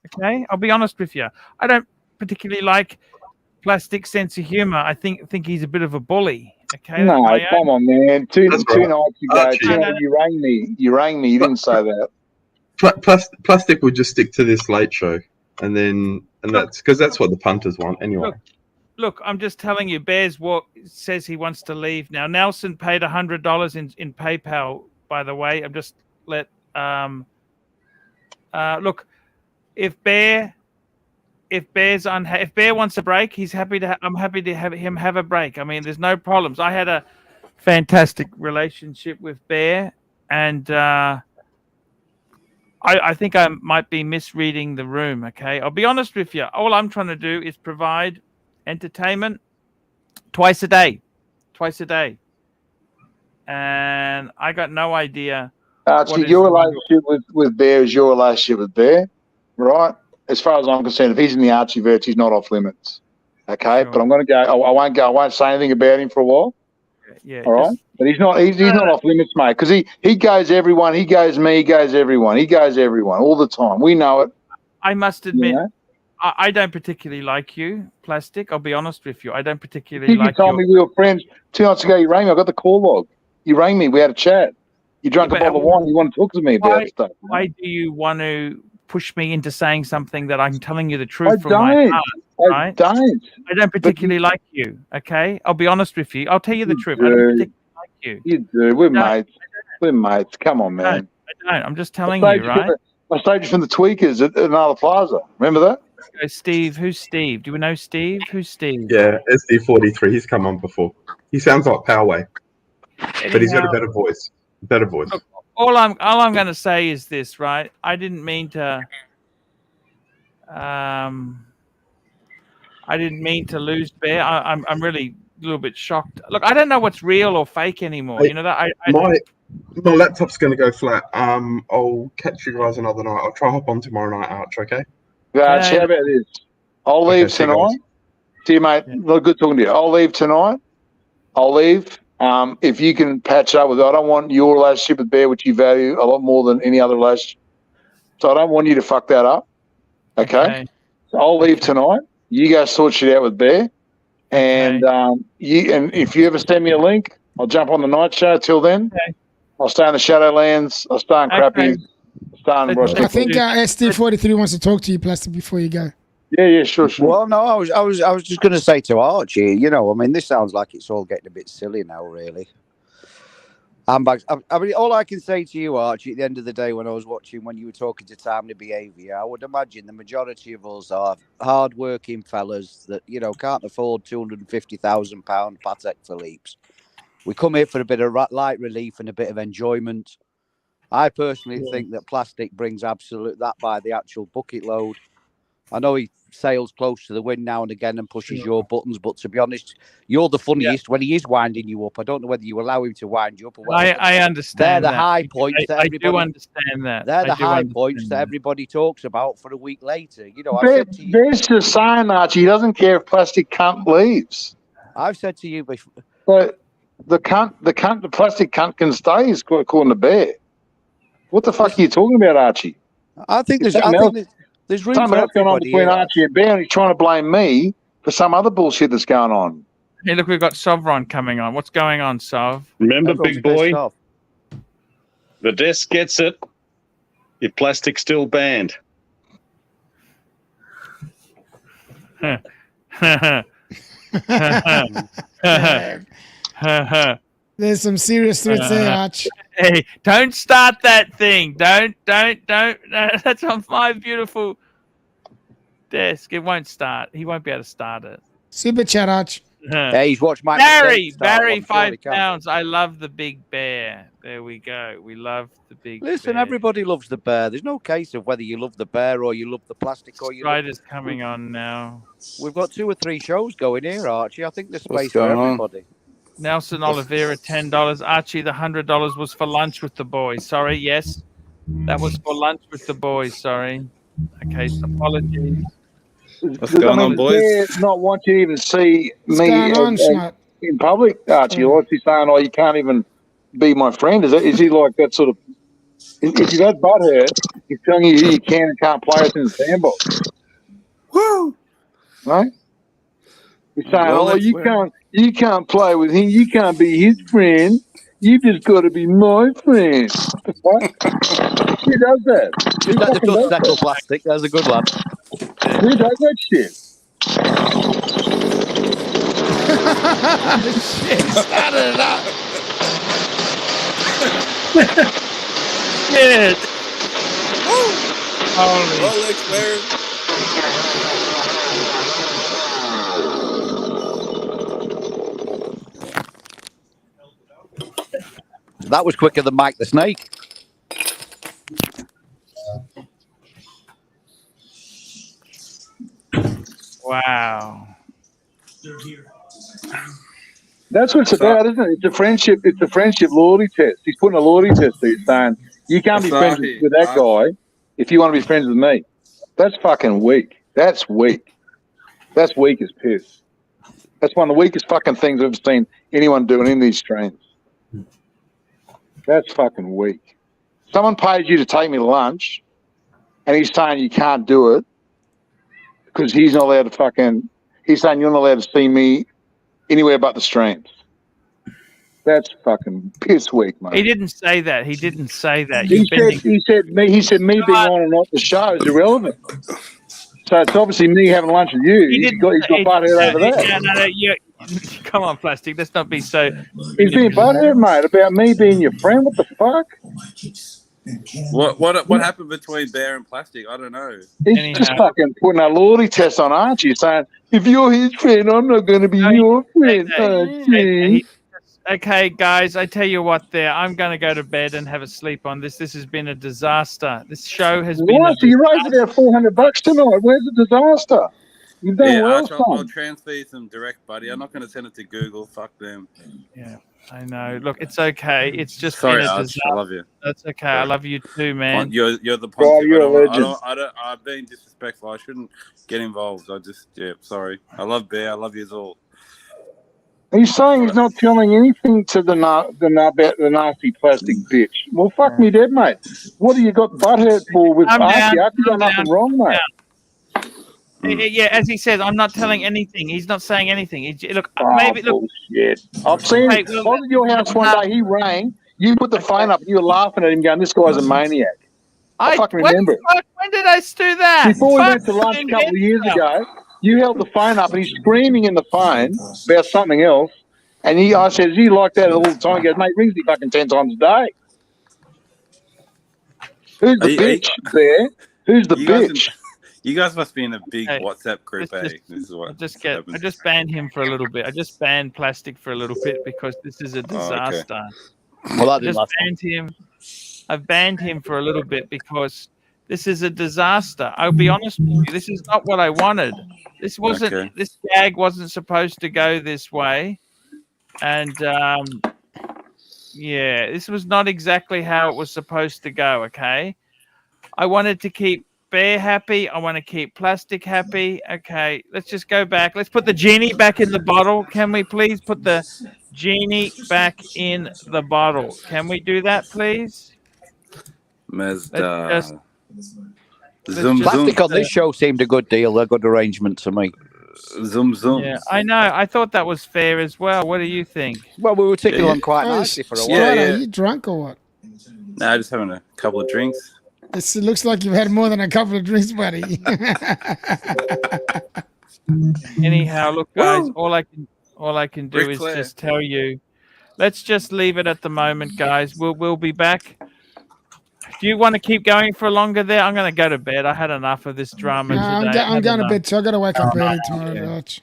Okay? I'll be honest with you. I don't particularly like plastic sense of humor. I think he's a bit of a bully. Okay. No, come on, man. Two nights ago, you rang me. You rang me. You didn't say that. Plastic will just stick to this late show, and that's because that's what the punters want anyway. Look, I'm just telling you. Bears says he wants to leave now. Nelson paid $100 in PayPal. By the way, I'm just look. If Bear wants a break, I'm happy to have him have a break. I mean, there's no problems. I had a fantastic relationship with Bear, and I think I might be misreading the room. Okay, I'll be honest with you. All I'm trying to do is provide entertainment twice a day, and I got no idea. Archie, your relationship with Bear is your relationship with Bear, right? As far as I'm concerned, if he's in the Archie verse, he's not off limits. Okay, sure. But I'm going to go. I won't say anything about him for a while. Yeah. All right. But he's not off limits, mate. Because he goes everyone. He goes me. He goes everyone. He goes everyone all the time. We know it. I must admit, I don't particularly like you, Plastic. I'll be honest with you. I don't particularly like you. You told me we were friends 2 nights ago. You rang me. I got the call log. You rang me. We had a chat. You drank a bottle of wine. You want to talk to me about stuff. Why do you want to push me into saying something that I'm telling you the truth from my heart? Right? I don't particularly like you. Okay, I'll be honest with you. I'll tell you the truth. I don't particularly like you. You do. We're mates. We're mates. Come on, man. I don't. I'm just telling you, right? I stayed from the Tweakers at another plaza. Remember that? Steve. Who's Steve? Do we know Steve? Who's Steve? Yeah, SD43. He's come on before. He sounds like Poway, but he's got a better voice. Look, all I'm going to say is this, right? I didn't mean to. I didn't mean to lose Bear. I'm really a little bit shocked. Look, I don't know what's real or fake anymore. You know that my laptop's going to go flat. I'll catch you guys another night. I'll try hop on tomorrow night, Arch. Okay. Right. How about this? I'll leave tonight. See you, mate. Not good talking to you. I'll leave tonight. I'll leave. If you can patch up with it, I don't want your relationship with Bear, which you value a lot more than any other relationship. So I don't want you to fuck that up. Okay? So I'll leave tonight. You go sort shit out with Bear. And if you ever send me a link, I'll jump on the night show. Till then, I'll stay in the Shadowlands. I'll stay in Crappy. I think SD43 wants to talk to you, Plastic, before you go. Yeah, sure. Well, no, I was just going to say to Archie, this sounds like it's all getting a bit silly now, really. I mean, all I can say to you, Archie, at the end of the day, when you were talking to Timely Behaviour, I would imagine the majority of us are hard-working fellas that, can't afford £250,000 Patek Philippe's. We come here for a bit of light relief and a bit of enjoyment. I personally think that Plastic brings that by the actual bucket load. I know he sails close to the wind now and again and pushes your buttons, but to be honest, you're the funniest when he is winding you up. I don't know whether you allow him to wind you up or whatever. I understand. They're the high points that everybody. I do understand that. They're the high points that everybody talks about for a week later. Bear's just saying, Archie, he doesn't care if Plastic cunt leaves. I've said to you before. But the plastic cunt can stay, according to Bear. What the fuck are you talking about, Archie? I think there's room something for else going on between Archie and Bear, and he's trying to blame me for some other bullshit that's going on. Hey, look, we've got Sovron coming on. What's going on, Sov? Remember, Everyone's big boy, pissed off. the desk gets it. Your plastic's still banned. There's some serious threats there, Arch. Hey, don't start that thing. Don't. That's on my beautiful desk. It won't start. He won't be able to start it. Super chat, Arch. Yeah, he's watched my Barry, £5. I love the big bear. There we go. We love the big Listen, bear. everybody loves the bear. There's no case of whether you love the bear or you love the plastic or you Strider's coming on now. We've got 2 or 3 shows going here, Archie. I think there's What's space for going on? everybody. Nelson Oliveira, $10. Archie, the $100 was for lunch with the boys. Sorry, yes. That was for lunch with the boys. Sorry. Okay, apologies. What's going on, boys? Not want you to even see What's me going on, Schnott? in public, Archie. What's he saying? Oh, you can't even be my friend. Is he like that sort of? If you've had butthead, he's telling you who you can and can't play with in the sandbox. Woo! Right? He's saying, Well, "Oh, you can't play with him. You can't be his friend. You just got to be my friend." What? Who does that? Who Let the fucking dust does settle that? plastic. There's a good one. Who does that shit? Shit, started it up. Shit. Holy. Rolex, man. That was quicker than Mike the Snake. Wow. That's what it's about, isn't it? It's a friendship. It's a friendship loyalty test. He's putting a loyalty test there, saying you can't be friends with that guy if you want to be friends with me. That's fucking weak. That's weak. That's weak as piss. That's one of the weakest fucking things I've ever seen anyone doing in these streams. That's fucking weak. Someone pays you to take me to lunch, and he's saying you can't do it because he's not allowed to fucking. He's saying you're not allowed to see me anywhere but the streams. That's fucking piss weak, mate. He didn't say that. He didn't say that. He said me being on and off the show is irrelevant. So it's obviously me having lunch with you. He's got butthead over there. No, come on, Plastic. Let's not be so. He's being butthead, mate, about me being your friend. What the fuck? What happened between Bear and Plastic? I don't know. He's just fucking putting a loyalty test on Archie, saying, if you're his friend, I'm not going to be your friend. Archie. Okay, guys, I tell you what there. I'm going to go to bed and have a sleep on this. This has been a disaster. This show has been Why? So you raised about $400 tonight. Where's the disaster? You've done well, Arch, I'll son. transfer you some direct, buddy. I'm not going to send it to Google. Fuck them. Yeah, I know. Look, it's okay. It's just Sorry, been a Arch. disaster. I love you. That's okay. I love you too, man. You're the pontiff. Oh, you're a legend. I'm being disrespectful. I shouldn't get involved. Sorry. I love Bear. I love you all. He's saying he's not telling anything to the nasty plastic bitch. Well, fuck me dead, mate. What do you got butthead for with Archie? Archie's done nothing wrong, mate. Yeah, as he says, I'm not telling anything. He's not saying anything. Look, bullshit. I've seen it. I was at your house one day. He rang. You put the phone up and you were laughing at him going, this guy's a maniac. I fucking remember it. When did I do that? Before we went to lunch a couple of years ago, you held the phone up and he's screaming in the phone about something else. And I said, you like that all the time? He goes, mate, rings me fucking 10 times a day. Who's the bitch there? Who's the bitch? You guys must be in a big WhatsApp group, This is what I just banned him for a little bit. I just banned Plastic for a little bit because this is a disaster. Well, I've banned him for a little bit because this is a disaster. I'll be honest with you. This is not what I wanted. This wasn't. Okay. This gag wasn't supposed to go this way, and this was not exactly how it was supposed to go. Okay, I wanted to keep Bear happy. I want to keep Plastic happy. Okay, let's just go back. Let's put the genie back in the bottle. Can we please put the genie back in the bottle? Can we do that, please? Plastic on this show seemed a good deal, a good arrangement to me. Zoom zoom. Yeah, I know. I thought that was fair as well. What do you think? Well, we were ticking along quite nicely for a while. Strider, are you drunk or what? Nah, just having a couple of drinks. It looks like you've had more than a couple of drinks, buddy. Anyhow, look, guys, all I can do Ric is Flair. just tell you. Let's just leave it at the moment, guys. We'll be back. Do you want to keep going for longer there? I'm going to go to bed. I had enough of this drama today. I'm going to bed too. I got to wake up early tomorrow, Arch.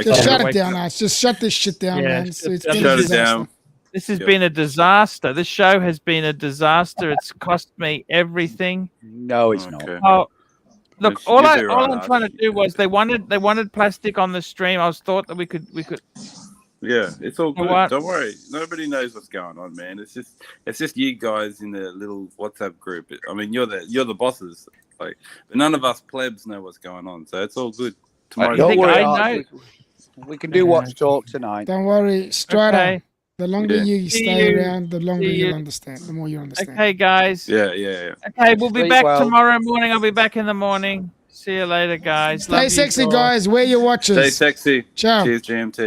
Just shut it down, Arch. Just shut this shit down, man. It's been a disaster. This has been a disaster. This show has been a disaster. It's cost me everything. No, it's not. Oh, look, all I'm trying to do was they wanted plastic on the stream. I thought that we could. Yeah, it's all good. What? Don't worry. Nobody knows what's going on, man. It's just you guys in the little WhatsApp group. I mean, you're the bosses. Like, but none of us plebs know what's going on, so it's all good. Tomorrow, Don't worry, we can do watch talk tonight. Don't worry, Strider. Okay. The longer you stay around, the longer you'll understand. The more you understand. Okay, guys. Yeah. Okay, we'll be back tomorrow morning. I'll be back in the morning. See you later, guys. Stay sexy, guys. Wear your watches. Stay sexy. Ciao. Cheers, GMT.